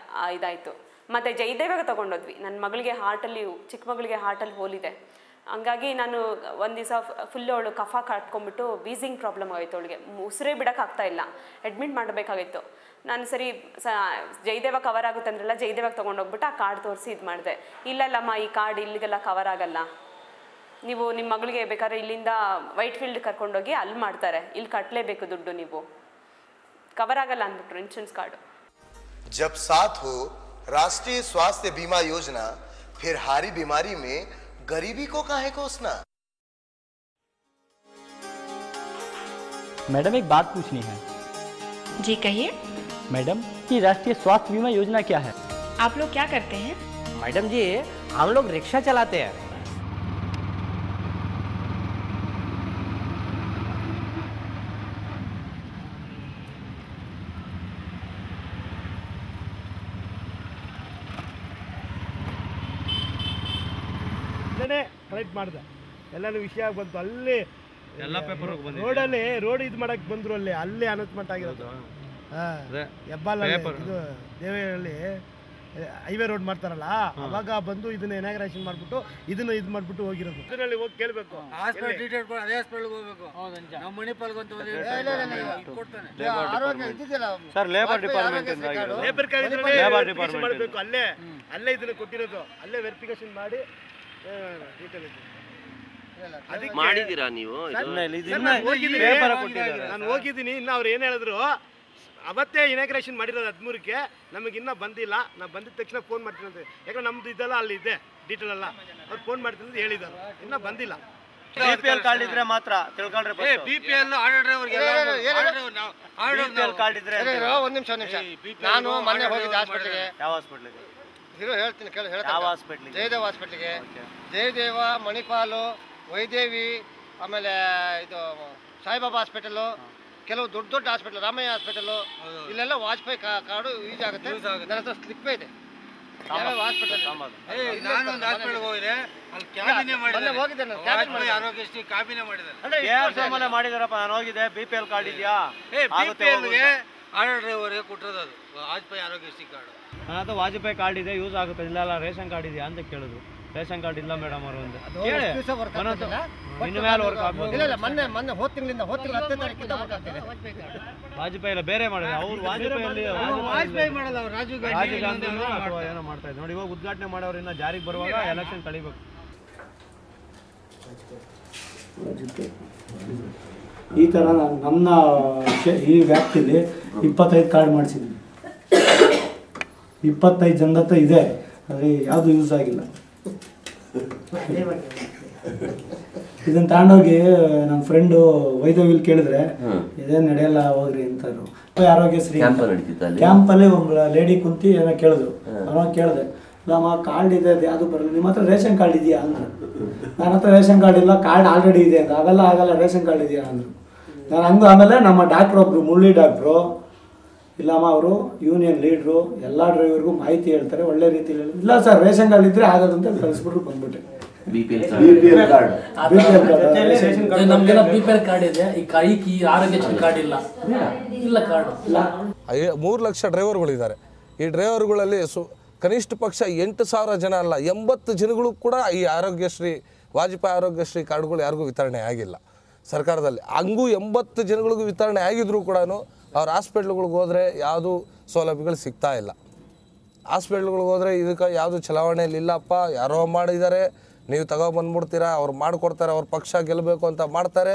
ಇದಾಯಿತು. ಮತ್ತು ಜಯದೇವಾಗ ತೊಗೊಂಡೋದ್ವಿ. ನನ್ನ ಮಗಳಿಗೆ ಹಾರ್ಟಲ್ಲಿ, ಚಿಕ್ಕ ಮಗಳಿಗೆ ಹಾರ್ಟಲ್ಲಿ ಹೋಲಿದೆ, ಹಂಗಾಗಿ ನಾನು ಒಂದು ದಿವಸ ಫುಲ್ ಅವಳು ಕಫ ಕಟ್ಕೊಂಡ್ಬಿಟ್ಟು ವೀಸಿಂಗ್ ಪ್ರಾಬ್ಲಮ್ ಆಯಿತು, ಅವಳಿಗೆ ಉಸಿರೇ ಬಿಡೋಕ್ಕಾಗ್ತಾ ಇಲ್ಲ, ಅಡ್ಮಿಟ್ ಮಾಡಬೇಕಾಗಿತ್ತು. ನಾನು ಸರಿ ಜಯದೇವ ಕವರ್ ಆಗುತ್ತೆ ಅಂದ್ರಲ್ಲ, ಜಯದೇವಾಗ ತೊಗೊಂಡೋಗ್ಬಿಟ್ಟು ಆ ಕಾರ್ಡ್ ತೋರಿಸಿ ಇದು ಮಾಡಿದೆ. ಇಲ್ಲಲ್ಲಮ್ಮ, ಈ ಕಾರ್ಡ್ ಇಲ್ಲಿಗೆಲ್ಲ ಕವರ್ ಆಗಲ್ಲ, ನೀವು ನಿಮ್ಮ ಮಗಳಿಗೆ ಬೇಕಾದ್ರೆ ಇಲ್ಲಿಂದ ವೈಟ್ ಫೀಲ್ಡ್ ಕರ್ಕೊಂಡೋಗಿ ಅಲ್ಲಿ ಮಾಡ್ತಾರೆ, ಇಲ್ಲಿ ಕಟ್ಟಲೇಬೇಕು ದುಡ್ಡು, ನೀವು ಕವರ್ ಆಗಲ್ಲ ಅಂದ್ಬಿಟ್ರು ಇನ್ಶೂರೆನ್ಸ್ ಕಾರ್ಡು. जब साथ हो राष्ट्रीय स्वास्थ्य बीमा योजना, फिर हारी बीमारी में गरीबी को काहे कोसना। मैडम एक बात पूछनी है। जी कहिए। मैडम ये राष्ट्रीय स्वास्थ्य बीमा योजना क्या है? आप लोग क्या करते हैं? मैडम जी हम लोग रिक्शा चलाते हैं। ಕಲೆಕ್ಟ್ ಮಾಡಿದೆ, ಎಲ್ಲನೂ ವಿಷಯ ಬಂತು. ಅಲ್ಲಿ ಎಲ್ಲ ಪೇಪರ್ ರೋಡಲ್ಲಿ ರೋಡ್ ಇದು ಮಾಡಕ್ಕೆ ಬಂದರು, ಅಲ್ಲಿ ಅನೌನ್ಸ್ಮೆಂಟ್ ಆಗಿರೋದು. ಹೆಬ್ಬಾಲ ಇದು ದೇವರಲ್ಲಿ ಹೈವೇ ರೋಡ್ ಮಾಡ್ತಾರಲ್ಲ, ಅವಾಗ ಬಂದು ಇದನ್ನ ಇನಾಗ್ರೇಷನ್ ಮಾಡ್ಬಿಟ್ಟು ಇದನ್ನ ಇದು ಮಾಡ್ಬಿಟ್ಟು ಹೋಗಿರೋದು. ಇದರಲ್ಲಿ ಹೋಗಿ ಕೇಳಬೇಕು, ಹಾಸ್ಪಿಟಲ್ ಡೀಟೇಲ್ ಕೊಡಿ, ಅದೇ ಹಾಸ್ಪಿಟಲ್ಗೆ ಹೋಗ್ಬೇಕು. ನಮ್ಮ ಮಣಿಪಾಲ್ಗಂತೂ ಆರೋಗ್ಯ ಇದ್ದಿದ್ದಿಲ್ಲ ಸರ್, ಲೇಬರ್ ಡಿಪಾರ್ಟ್ಮೆಂಟ್ ಲೇಬರ್ ಮಾಡಬೇಕು, ಅಲ್ಲೇ ಇದನ್ನ ಕೊಟ್ಟಿರೋದು, ಅಲ್ಲೇ ವೆರಿಫಿಕೇಶನ್ ಮಾಡಿ ಮಾಡಿದ್ದೀರಾ ನೀವು? ನಾನು ಹೋಗಿದ್ದೀನಿ. ಇನ್ನು ಅವ್ರು ಏನು ಹೇಳಿದ್ರು, ಅವತ್ತೇ ಇನಾಗ್ರೇಷನ್ ಮಾಡಿರೋದು 13ಕ್ಕೆ, ನಮಗೆ ಇನ್ನೂ ಬಂದಿಲ್ಲ, ನಾವು ಬಂದಿದ ತಕ್ಷಣ ಫೋನ್ ಮಾಡ್ತೀನಿ ಅಂತ. ಯಾಕಂದ್ರೆ ನಮ್ದು ಇದೆಲ್ಲ ಅಲ್ಲಿ ಇದೆ ಡೀಟೇಲ್ ಎಲ್ಲ, ಅವ್ರು ಫೋನ್ ಮಾಡ್ತೀನಿ ಅಂತ ಹೇಳಿದ್ದಾರೆ, ಇನ್ನೂ ಬಂದಿಲ್ಲ. BPL ಕಾರ್ಡ್ ಇದ್ರೆ ಮಾತ್ರ ತಿಳ್ಕೊಂಡ್ರೆ BPL ಆರ್ಡರ್ ಕಾರ್ಡ್ ಇದ್ರೆ ಒಂದು ನಿಮಿಷ ನಾನು ಮೊನ್ನೆ ಹೋಗಿದ್ದೆ ಹಾಸ್ಪಿಟ್ಲಿಗೆ. ಯಾವ ಹಾಸ್ಪಿಟ್ಲಿಗೆ? ಹೇಳ್ತೀನಿ ಕೇಳಿ. ಯಾವ ಹಾಸ್ಪಿಟ್ಲಿಗೆ? ಜಯದೇವ ಹಾಸ್ಪಿಟ್ಲಿಗೆ. ಜಯದೇವ, ಮಣಿಪಾಲು, ವೈದೇವಿ, ಆಮೇಲೆ ಇದು ಸಾಯಿಬಾಬಾ ಹಾಸ್ಪಿಟಲು, ಕೆಲವು ದೊಡ್ಡ ದೊಡ್ಡ ಹಾಸ್ಪಿಟಲ್, ರಾಮಯ್ಯ ಹಾಸ್ಪಿಟಲು, ಇಲ್ಲೆಲ್ಲ ವಾಜಪೇಯಿ ಕಾರ್ಡು ಯೂಸ್ ಆಗುತ್ತೆ. ನನ್ನ ಹತ್ರ ಸ್ಲಿಪ್ಪೇ ಇದೆ. ನಾನು ಒಂದು ಹಾಸ್ಪಿಟಲ್ಗೆ ಹೋಗಿದೆ, ಅಲ್ಲಿ ಕ್ಯಾಬಿನೇ ಮಾಡಿದ್ದಾರೆ, ಹೋಗಿದ್ದೆ ನಾನು. ವಾಜಪೇಯಿ ಆರೋಗ್ಯಶ್ರೀ ಕ್ಯಾಬಿನೇ ಮಾಡಿದ್ದಾರೆ. ಅಂದ್ರೆ ಮಾಡಿದಾರಪ್ಪ, ನಾನು ಹೋಗಿದ್ದೆ. BPL ಕಾರ್ಡ್ ಇದೆಯಾ? BPLಗೆ ಆಟೋ ಡ್ರೈವರ್ಗೆ ಕೊಟ್ಟಿರೋದು ಅದು ವಾಜಪೇಯಿ ಆರೋಗ್ಯಶ್ರೀ ಕಾರ್ಡು. ನನ್ನ ಹತ್ರ ವಾಜಪೇಯಿ ಕಾರ್ಡ್ ಇದೆ, ಯೂಸ್ ಆಗುತ್ತೆ. ಇಲ್ಲ ರೇಷನ್ ಕಾರ್ಡ್ ಇದೆಯಾ ಅಂತ ಕೇಳಿದ್ರು. ರೇಷನ್ ಕಾರ್ಡ್ ಇಲ್ಲ ಮೇಡಮ್ ಅವರು ಒಂದು ಇನ್ನು ಮೇಲೆ ವರ್ಕ್ ಆಗ್ಬೋದು. ಮೊನ್ನೆ ಹೋದ ತಿಂಗಳಿಂದ 10ನೇ ತಾರೀಕಿಂದ ವರ್ಕ್ ಆಗ್ತಿದೆ. ವಾಜಪೇಯಿ ಎಲ್ಲ ಬೇರೆ ಮಾಡಿದ್ರೆ ಅವ್ರು ವಾಜಪೇಯಿ ಮಾಡಲ್ಲ, ಅವ್ರು ರಾಜೀವ್ ಗಾಂಧಿ ಅಥವಾ ಏನೋ ಮಾಡ್ತಾ ಇದ್ರು ನೋಡಿ. ಇವಾಗ ಉದ್ಘಾಟನೆ ಮಾಡೋರು ಇನ್ನ ಜಾರಿಗೆ ಬರುವಾಗ ಎಲೆಕ್ಷನ್ ಕಳಿಬೇಕು. ಈ ಥರ ನಮ್ಮ ಈ ವ್ಯಾಪ್ತಿಯಲ್ಲಿ 25 ಕಾರ್ಡ್ ಮಾಡಿಸಿದ್ವಿ. 25 ಜನದ ಹತ್ರ ಇದೆ, ಆದರೆ ಯಾವುದು ಯೂಸ್ ಆಗಿಲ್ಲ. ಇದನ್ನು ತಗೊಂಡೋಗಿ ನನ್ನ ಫ್ರೆಂಡು ವೈದ್ಯವಿಲ್ ಕೇಳಿದ್ರೆ ಇದೇನು ನಡೆಯಲ್ಲ ಹೋಗ್ರಿ ಅಂತಾರು. ಆರೋಗ್ಯಶ್ರೀ ಕ್ಯಾಂಪಲ್ಲಿ ಒಂದು ಲೇಡಿ ಕುಂತಿ ಏನೋ ಕೇಳಿದ್ರು. ಅವಾಗ ಕೇಳಿದೆ, ನಮ್ಮ ಕಾರ್ಡ್ ಇದೆ, ಅದು ಯಾವುದು ಬರಲ್ಲ, ನಿಮ್ಮ ಹತ್ರ ರೇಷನ್ ಕಾರ್ಡ್ ಇದೆಯಾ ಅಂದರು. ನನ್ನ ಹತ್ರ ರೇಷನ್ ಕಾರ್ಡ್ ಇಲ್ಲ, ಕಾರ್ಡ್ ಆಲ್ರೆಡಿ ಇದೆ ಅಂತ. ಆಗಲ್ಲ ರೇಷನ್ ಕಾರ್ಡ್ ಇದೆಯಾ ಅಂದರು. ನಾನು ಹಂಗೆ ಆಮೇಲೆ ನಮ್ಮ ಡಾಕ್ಟ್ರು ಒಬ್ಬರು ಮುಳ್ಳಿ ಡಾಕ್ಟ್ರು ಇಲ್ಲಮ್ಮ, ಅವರು ಯೂನಿಯನ್ ಲೀಡ್ರು, ಎಲ್ಲ ಡ್ರೈವರ್ಗೂ ಮಾಹಿತಿ ಹೇಳ್ತಾರೆ, ಒಳ್ಳೆ ರೀತಿಯಲ್ಲಿ ಹೇಳಿ. ಇಲ್ಲ ಸರ್ ರೇಷನ್ ಕಾರ್ಡ್ ಇದ್ದರೆ ಆಗೋದಂತ ಕಳಿಸ್ಬಿಟ್ರು ಬಂದ್ಬಿಟ್ಟೆ. ನಮಗೆಲ್ಲ BPL ಕಾರ್ಡ್ ಇದೆ, ಈ ಆರೋಗ್ಯಶ್ರೀ ಕಾರ್ಡ್ ಇಲ್ಲ ಕಾರ್ಡ್. 3 ಲಕ್ಷ ಡ್ರೈವರ್ಗಳಿದ್ದಾರೆ. ಈ ಡ್ರೈವರ್ಗಳಲ್ಲಿ ಕನಿಷ್ಠ ಪಕ್ಷ 8,000 ಜನ ಅಲ್ಲ, 80 ಜನಗಳು ಕೂಡ ಈ ಆರೋಗ್ಯಶ್ರೀ ವಾಜಪೇಯಿ ಆರೋಗ್ಯಶ್ರೀ ಕಾರ್ಡ್ಗಳು ಯಾರಿಗೂ ವಿತರಣೆ ಆಗಿಲ್ಲ ಸರ್ಕಾರದಲ್ಲಿ. ಹಂಗೂ 80 ಜನಗಳಿಗೂ ವಿತರಣೆ ಆಗಿದ್ರೂ ಕೂಡ ಅವ್ರ ಹಾಸ್ಪಿಟ್ಲ್ಗಳಿಗೆ ಹೋದರೆ ಯಾವುದೂ ಸೌಲಭ್ಯಗಳು ಸಿಗ್ತಾ ಇಲ್ಲ. ಹಾಸ್ಪಿಟ್ಲ್ಗಳಿಗೆ ಹೋದರೆ ಇದಕ್ಕೆ ಯಾವುದು ಚಲಾವಣೆಯಲ್ಲಿ ಇಲ್ಲಪ್ಪ, ಯಾರೋ ಮಾಡಿದ್ದಾರೆ, ನೀವು ತಗೊಬಂದ್ಬಿಡ್ತೀರಾ, ಅವ್ರು ಮಾಡಿಕೊಡ್ತಾರೆ, ಅವ್ರ ಪಕ್ಷ ಗೆಲ್ಲಬೇಕು ಅಂತ ಮಾಡ್ತಾರೆ,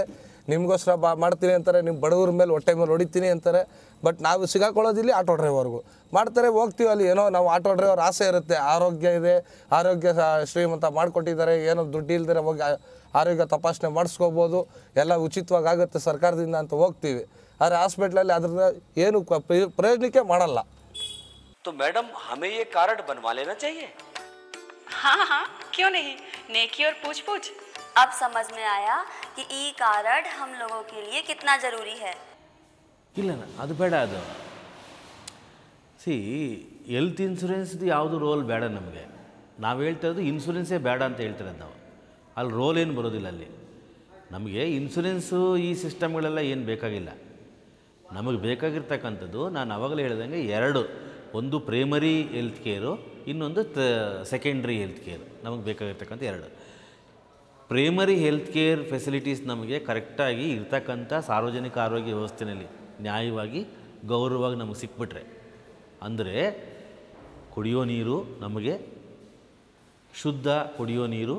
ನಿಮಗೋಸ್ಕರ ಮಾಡ್ತೀನಿ ಅಂತಾರೆ, ನಿಮ್ಮ ಬಡವ್ರ ಮೇಲೆ ಹೊಟ್ಟೆ ಮೇಲೆ ಹೊಡಿತೀನಿ ಅಂತಾರೆ. ಬಟ್ ನಾವು ಸಿಗಾಕೊಳ್ಳೋದಿಲ್ಲಿ ಆಟೋ ಡ್ರೈವರ್ಗೂ ಮಾಡ್ತಾರೆ. ಹೋಗ್ತೀವಿ ಅಲ್ಲಿ, ಏನೋ ನಾವು ಆಟೋ ಡ್ರೈವರ್ ಆಸೆ ಇರುತ್ತೆ, ಆರೋಗ್ಯ ಇದೆ, ಆರೋಗ್ಯ ಶ್ರೀಮಂತ ಮಾಡಿಕೊಟ್ಟಿದ್ದಾರೆ, ಏನೋ ದುಡ್ಡು ಇಲ್ದಿರ ಹೋಗಿ ಆರೋಗ್ಯ ತಪಾಸಣೆ ಮಾಡಿಸ್ಕೋಬೋದು, ಎಲ್ಲ ಉಚಿತವಾಗಿ ಆಗುತ್ತೆ ಸರ್ಕಾರದಿಂದ ಅಂತ ಹೋಗ್ತೀವಿ. ಆದರೆ ಹಾಸ್ಪಿಟ್ಲಲ್ಲಿ ಅದ್ರಿಂದ ಏನು ಪ್ರಯೋಜನಕ್ಕೆ ಮಾಡಲ್ಲ. तो मैडम हमें ये कार्ड बनवा लेना चाहिए। हाँ, क्यों नहीं, नेकी और पूछ पूछ। अब समझ में आया कि ई कार्ड हम लोगों के लिए कितना ज़रूरी है। ಇಲ್ಲ ಅದು ಬೇಡ. ಅದು ಹೆಲ್ತ್ ಇನ್ಶೂರೆನ್ಸ್ದು ಯಾವುದು ರೋಲ್ ಬೇಡ ನಮಗೆ. ನಾವು ಹೇಳ್ತಾ ಇರೋದು ಇನ್ಶೂರೆನ್ಸೇ ಬೇಡ ಅಂತ ಹೇಳ್ತಿರೋದು ನಾವು. ಅಲ್ಲಿ ರೋಲ್ ಏನು ಬರೋದಿಲ್ಲ. ಅಲ್ಲಿ ನಮಗೆ ಇನ್ಶೂರೆನ್ಸು ಈ ಸಿಸ್ಟಮ್ಗಳೆಲ್ಲ ಏನು ಬೇಕಾಗಿಲ್ಲ. ನಮಗೆ ಬೇಕಾಗಿರ್ತಕ್ಕಂಥದ್ದು ನಾನು ಆವಾಗಲೇ ಹೇಳ್ದಂಗೆ 2, ಒಂದು ಪ್ರೈಮರಿ ಹೆಲ್ತ್ ಕೇರು, ಇನ್ನೊಂದು ಸೆಕೆಂಡ್ರಿ ಹೆಲ್ತ್ ಕೇರ್. ನಮಗೆ ಬೇಕಾಗಿರ್ತಕ್ಕಂಥ 2 ಪ್ರೈಮರಿ ಹೆಲ್ತ್ ಕೇರ್ ಫೆಸಿಲಿಟೀಸ್ ನಮಗೆ ಕರೆಕ್ಟಾಗಿ ಇರ್ತಕ್ಕಂಥ ಸಾರ್ವಜನಿಕ ಆರೋಗ್ಯ ವ್ಯವಸ್ಥೆಯಲ್ಲಿ ನ್ಯಾಯವಾಗಿ ಗೌರವವಾಗಿ ನಮಗೆ ಸಿಕ್ಬಿಟ್ರೆ, ಅಂದರೆ ಕುಡಿಯೋ ನೀರು, ನಮಗೆ ಶುದ್ಧ ಕುಡಿಯೋ ನೀರು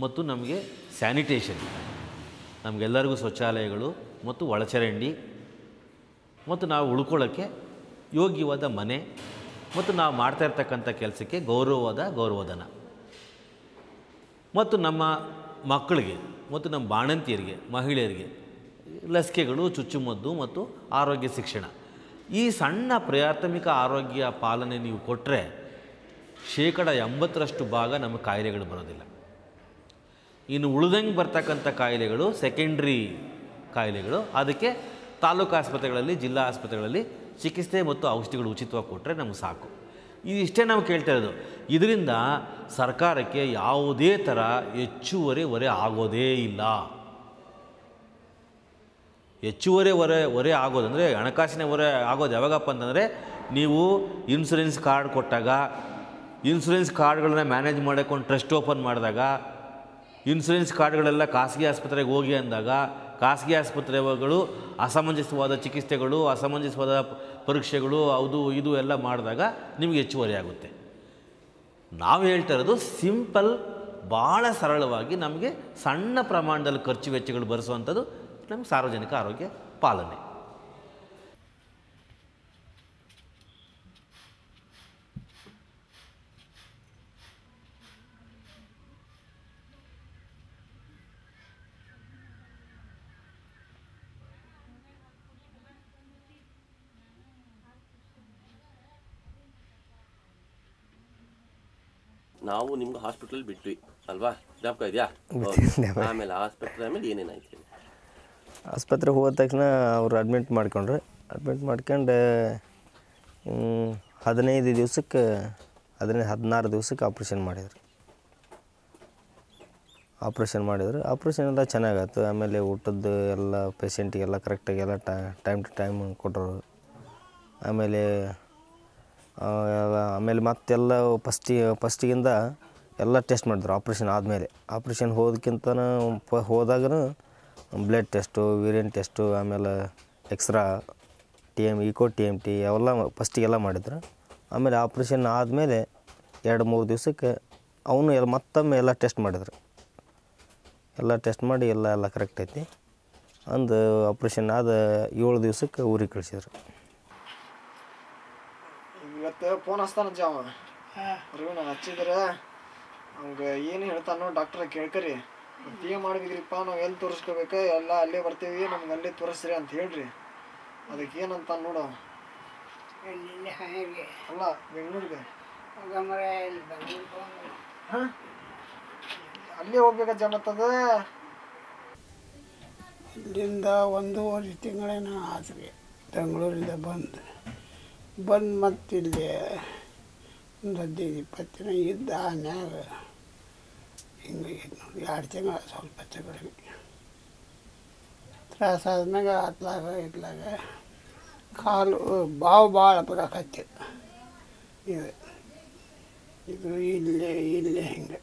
ಮತ್ತು ನಮಗೆ ಸ್ಯಾನಿಟೇಷನ್, ನಮಗೆಲ್ಲರಿಗೂ ಶೌಚಾಲಯಗಳು ಮತ್ತು ಒಳಚರಂಡಿ ಮತ್ತು ನಾವು ಉಳ್ಕೊಳ್ಳೋಕ್ಕೆ ಯೋಗ್ಯವಾದ ಮನೆ ಮತ್ತು ನಾವು ಮಾಡ್ತಾ ಇರ್ತಕ್ಕಂಥ ಕೆಲಸಕ್ಕೆ ಗೌರವಧನ ಮತ್ತು ನಮ್ಮ ಮಕ್ಕಳಿಗೆ ಮತ್ತು ನಮ್ಮ ಬಾಣಂತಿಯರಿಗೆ, ಮಹಿಳೆಯರಿಗೆ ಲಸಿಕೆಗಳು, ಚುಚ್ಚುಮದ್ದು ಮತ್ತು ಆರೋಗ್ಯ ಶಿಕ್ಷಣ. ಈ ಸಣ್ಣ ಪ್ರಾಥಮಿಕ ಆರೋಗ್ಯ ಪಾಲನೆ ನೀವು ಕೊಟ್ಟರೆ 80% ಭಾಗ ನಮ್ಮ ಕಾಯಿಲೆಗಳು ಬರೋದಿಲ್ಲ. ಇನ್ನು ಉಳಿದಂಗೆ ಬರ್ತಕ್ಕಂಥ ಕಾಯಿಲೆಗಳು ಸೆಕೆಂಡ್ರಿ ಕಾಯಿಲೆಗಳು, ಅದಕ್ಕೆ ತಾಲೂಕು ಆಸ್ಪತ್ರೆಗಳಲ್ಲಿ, ಜಿಲ್ಲಾ ಆಸ್ಪತ್ರೆಗಳಲ್ಲಿ ಚಿಕಿತ್ಸೆ ಮತ್ತು ಔಷಧಿಗಳು ಉಚಿತವಾಗಿ ಕೊಟ್ಟರೆ ನಮಗೆ ಸಾಕು. ಇದಿಷ್ಟೇ ನಾವು ಕೇಳ್ತಾ ಇರೋದು. ಇದರಿಂದ ಸರ್ಕಾರಕ್ಕೆ ಯಾವುದೇ ಥರ ಹೆಚ್ಚುವರಿ ಹೊರೆ ಆಗೋದೇ ಇಲ್ಲ. ಹೆಚ್ಚುವರಿ ಹೊರೆ ಆಗೋದಂದರೆ ಹಣಕಾಸಿನ ಹೊರೆ ಆಗೋದು ಯಾವಾಗಪ್ಪ ಅಂತಂದರೆ, ನೀವು ಇನ್ಶೂರೆನ್ಸ್ ಕಾರ್ಡ್ ಕೊಟ್ಟಾಗ, ಇನ್ಶೂರೆನ್ಸ್ ಕಾರ್ಡ್ಗಳನ್ನ ಮ್ಯಾನೇಜ್ ಮಾಡೋಕ್ಕೆ ಒಂದು ಟ್ರಸ್ಟ್ ಓಪನ್ ಮಾಡಿದಾಗ, ಇನ್ಶೂರೆನ್ಸ್ ಕಾರ್ಡ್ಗಳೆಲ್ಲ ಖಾಸಗಿ ಆಸ್ಪತ್ರೆಗೆ ಹೋಗಿ ಅಂದಾಗ, ಖಾಸಗಿ ಆಸ್ಪತ್ರೆಗಳು ಅಸಮಂಜಸವಾದ ಚಿಕಿತ್ಸೆಗಳು, ಅಸಮಂಜಸವಾದ ಪರೀಕ್ಷೆಗಳು, ಅದು ಇದು ಎಲ್ಲ ಮಾಡಿದಾಗ ನಿಮಗೆ ಹೆಚ್ಚುವರಿ ಆಗುತ್ತೆ. ನಾವು ಹೇಳ್ತಾ ಇರೋದು ಸಿಂಪಲ್, ಭಾಳ ಸರಳವಾಗಿ ನಮಗೆ ಸಣ್ಣ ಪ್ರಮಾಣದಲ್ಲಿ ಖರ್ಚು ವೆಚ್ಚಗಳು ಭರಿಸುವಂಥದ್ದು ನಮಗೆ ಸಾರ್ವಜನಿಕ ಆರೋಗ್ಯ ಪಾಲನೆ. ನಾವು ನಿಮ್ಗೆ ಹಾಸ್ಪಿಟಲ್ ಬಿಟ್ವಿ ಅಲ್ವಾ, ಜ್ಞಾಪಕ ಇದೆಯಾ? ಆಮೇಲೆ ಆಸ್ಪತ್ರೆ ಆಮೇಲೆ ಏನೇನಾಯ್ತು? ಆಸ್ಪತ್ರೆಗೆ ಹೋದ ತಕ್ಷಣ ಅವರು ಅಡ್ಮಿಟ್ ಮಾಡ್ಕೊಂಡ್ರು. ಅಡ್ಮಿಟ್ ಮಾಡ್ಕೊಂಡು 16 ದಿವಸಕ್ಕೆ ಆಪ್ರೇಷನ್ ಮಾಡಿದ್ರು. ಆಪ್ರೇಷನ್ ಎಲ್ಲ ಚೆನ್ನಾಗಾಯ್ತು. ಆಮೇಲೆ ಊಟದ್ದು ಎಲ್ಲ ಪೇಷಂಟಿಗೆಲ್ಲ ಕರೆಕ್ಟಾಗಿ ಎಲ್ಲ ಟೈಮ್ ಟು ಟೈಮ್ ಕೊಟ್ಟರು. ಆಮೇಲೆ ಮತ್ತೆಲ್ಲ ಫಸ್ಟಿಗಿಂದ ಎಲ್ಲ ಟೆಸ್ಟ್ ಮಾಡಿದ್ರು ಆಪ್ರೇಷನ್ ಆದಮೇಲೆ. ಆಪ್ರೇಷನ್ ಹೋದಾಗೂ ಬ್ಲಡ್ ಟೆಸ್ಟು, ಯೂರಿನ್ ಟೆಸ್ಟು, ಆಮೇಲೆ ಎಕ್ಸ್ರಾ, ಇಕೋ TMT ಅವೆಲ್ಲ ಫಸ್ಟಿಗೆಲ್ಲ ಮಾಡಿದ್ರು. ಆಮೇಲೆ ಆಪ್ರೇಷನ್ ಆದಮೇಲೆ 2-3 ದಿವಸಕ್ಕೆ ಮತ್ತೊಮ್ಮೆ ಎಲ್ಲ ಟೆಸ್ಟ್ ಮಾಡಿದ್ರು. ಎಲ್ಲ ಟೆಸ್ಟ್ ಮಾಡಿ ಎಲ್ಲ ಕರೆಕ್ಟ್ ಐತಿ ಒಂದು ಆಪ್ರೇಷನ್ ಆದ 7 ದಿವಸಕ್ಕೆ ಊರಿಗೆ ಕಳಿಸಿದ್ರು. ಇವತ್ತು ಫೋನ್ ಹಚ್ತಾನಜ್ಜ ಅವ ರವಿನ ಹಚ್ಚಿದ್ರೆ ಅವ್ಗೆ ಏನು ಹೇಳ್ತಾನೋ ಡಾಕ್ಟ್ರ ಕೇಳ್ಕರಿ. ಏನು ಮಾಡ್ಬೇಕ್ರಿಪ್ಪ, ನಾವು ಎಲ್ಲಿ ತೋರಿಸ್ಕೋಬೇಕು, ಎಲ್ಲ ಅಲ್ಲೇ ಬರ್ತೀವಿ, ನಮ್ಗೆ ಅಲ್ಲೇ ತೋರಿಸ್ರಿ ಅಂತ ಹೇಳ್ರಿ. ಅದಕ್ಕೆ ಏನಂತ ನೋಡು. ಅಲ್ಲ ಬೆಂಗಳೂರಿಗೆ ಅಲ್ಲೇ ಹೋಗ್ಬೇಕಜ್ಜ. ಮತ್ತದ ಇಲ್ಲಿಂದ 1.5 ತಿಂಗಳೇನೋ ಆದ್ರಿ ಬೆಂಗಳೂರಿಂದ ಬಂದು ಮತ್ತೆ ಇಲ್ಲಿ ಒಂದು 15-20 ದಿನ ಇದ್ದ. ಆಮ್ಯಾಗ ಹಿಂಗೆ ನೋಡಿ 2 ತಿಂಗಳು ಸ್ವಲ್ಪ ಕಡಿಮೆ ತ್ರಾಸಾದ್ಮ್ಯಾಗ ಇತ್ಲಾಗ ಕಾಲು ಭಾಳ ಬರೋಕತ್ತಿ. ಇದು ಇಲ್ಲೇ ಹಿಂಗೆ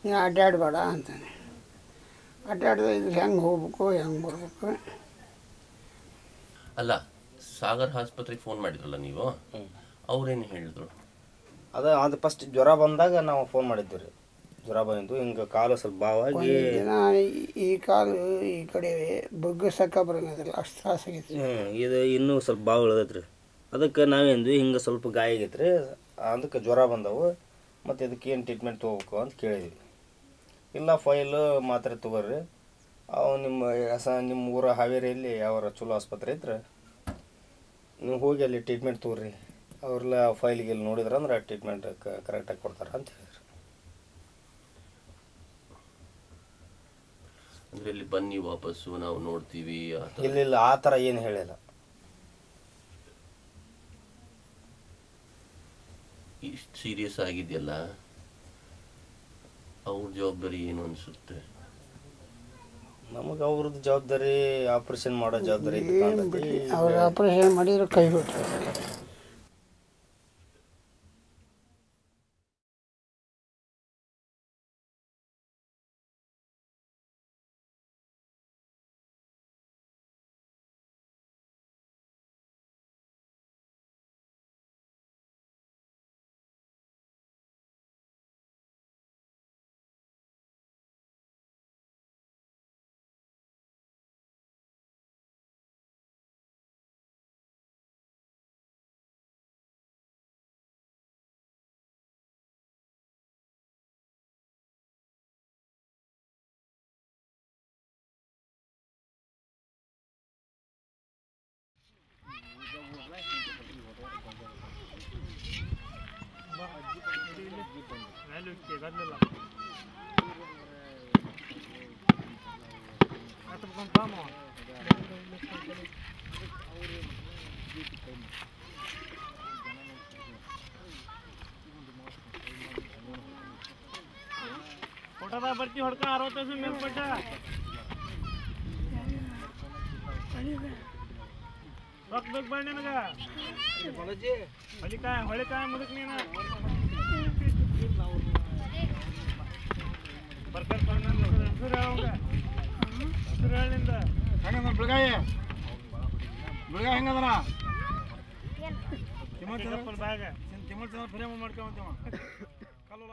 ನೀನು ಅಡ್ಡಾಡಬೇಡ ಅಂತಾನೆ. ಅಡ್ಡಾಡಿದ್ರೆ ಇದು ಹೆಂಗೆ ಹೋಗ್ಬೇಕು ಹೆಂಗೆ ಬರ್ಬೇಕು. ಅಲ್ಲ, ಸಾಗರ್ ಆಸ್ಪತ್ರೆಗೆ ಫೋನ್ ಮಾಡಿದ್ರಲ್ಲ ನೀವು, ಅವ್ರೇನು ಹೇಳಿದ್ರು? ಅದು ಫಸ್ಟ್ ಜ್ವರ ಬಂದಾಗ ನಾವು ಫೋನ್ ಮಾಡಿದ್ವಿ ರೀ. ಜ್ವರ ಬಂದಿದ್ದು ಹಿಂಗೆ ಕಾಲು ಸ್ವಲ್ಪ ಬಾವಾಗಿ ಈ ಕಾಲು ಈ ಕಡೆ ಬಗ್ಗಸಕ್ಕ ಬರೋದಿಲ್ಲ, ಅಷ್ಟು ತ್ರಾಸಾಗೈತಿ. ಇದು ಇನ್ನೂ ಸ್ವಲ್ಪ ಬಾವು ಇಳ್ದೈತೆ ರೀ. ಅದಕ್ಕೆ ನಾವೇಂದ್ವಿ ಹಿಂಗೆ ಸ್ವಲ್ಪ ಗಾಯ ಆಗೈತೆ ರೀ, ಅದಕ್ಕೆ ಜ್ವರ ಬಂದವು, ಮತ್ತು ಇದಕ್ಕೆ ಏನು ಟ್ರೀಟ್ಮೆಂಟ್ ತೊಗೋಬೇಕು ಅಂತ ಕೇಳಿದ್ವಿ. ಇಲ್ಲ ಫೈಲು ಮಾತ್ರೆ ತೊಗೊಳ್ರಿ, ಅವು ನಿಮ್ಮ ಊರ ಹಾವೇರಿಯಲ್ಲಿ ಯಾವ ಚಲೋ ಆಸ್ಪತ್ರೆ ಇದ್ರೆ ನೀವು ಹೋಗಿ ಅಲ್ಲಿ ಟ್ರೀಟ್ಮೆಂಟ್ ತೊಗೊಳ್ರಿ, ಅವ್ರೆಲ್ಲ ಫೈಲಿಗೆ ಇಲ್ಲಿ ನೋಡಿದ್ರೆ ಅಂದ್ರೆ ಟ್ರೀಟ್ಮೆಂಟ್ ಕರೆಕ್ಟಾಗಿ ಕೊಡ್ತಾರೆ ಅಂತ ಹೇಳಿದ್ರು. ಅಂದರೆ ಇಲ್ಲಿ ಬನ್ನಿ ವಾಪಸ್ಸು ನಾವು ನೋಡ್ತೀವಿ ಇಲ್ಲ ಆ ಥರ ಏನು ಹೇಳಿಲ್ಲ. ಇಷ್ಟು ಸೀರಿಯಸ್ ಆಗಿದೆಯಲ್ಲ, ಅವ್ರ ಜವಾಬ್ದಾರಿ ಏನು ಅನಿಸುತ್ತೆ? ನಮಗೆ ಅವ್ರದ್ದು ಜವಾಬ್ದಾರಿ ಆಪ್ರೇಷನ್ ಮಾಡೋ ಜವಾಬ್ದಾರಿ ಅವ್ರು ಆಪ್ರೇಷನ್ ಮಾಡಿದ್ರೆ ಕೈ ಬಿಟ್ಟರು. ಫೋಟೋದ ಬರ್ತಿ ಹೊಡ್ಕ 60 ಮೇಲ್ಪಟ್ಟ ಬೇಕು ಬೇಡ ನಿನಗ ಹೊಳಿಕಾಯ ಮುದಕ್ ನೀನು ಬರ್ಕರ್ ಹೇಳಿಂದ ಹೆಂಗದ ಬೆಳಗಾಯಿ ಹೆಂಗದನ ತಿಮ್ಮಲ್ ಬ್ಯಾಗ ತಿಮ್ಮಲ್ ಫ್ರೇಮ್ ಮಾಡ್ಕೊಂತ ಕಲ್ಲು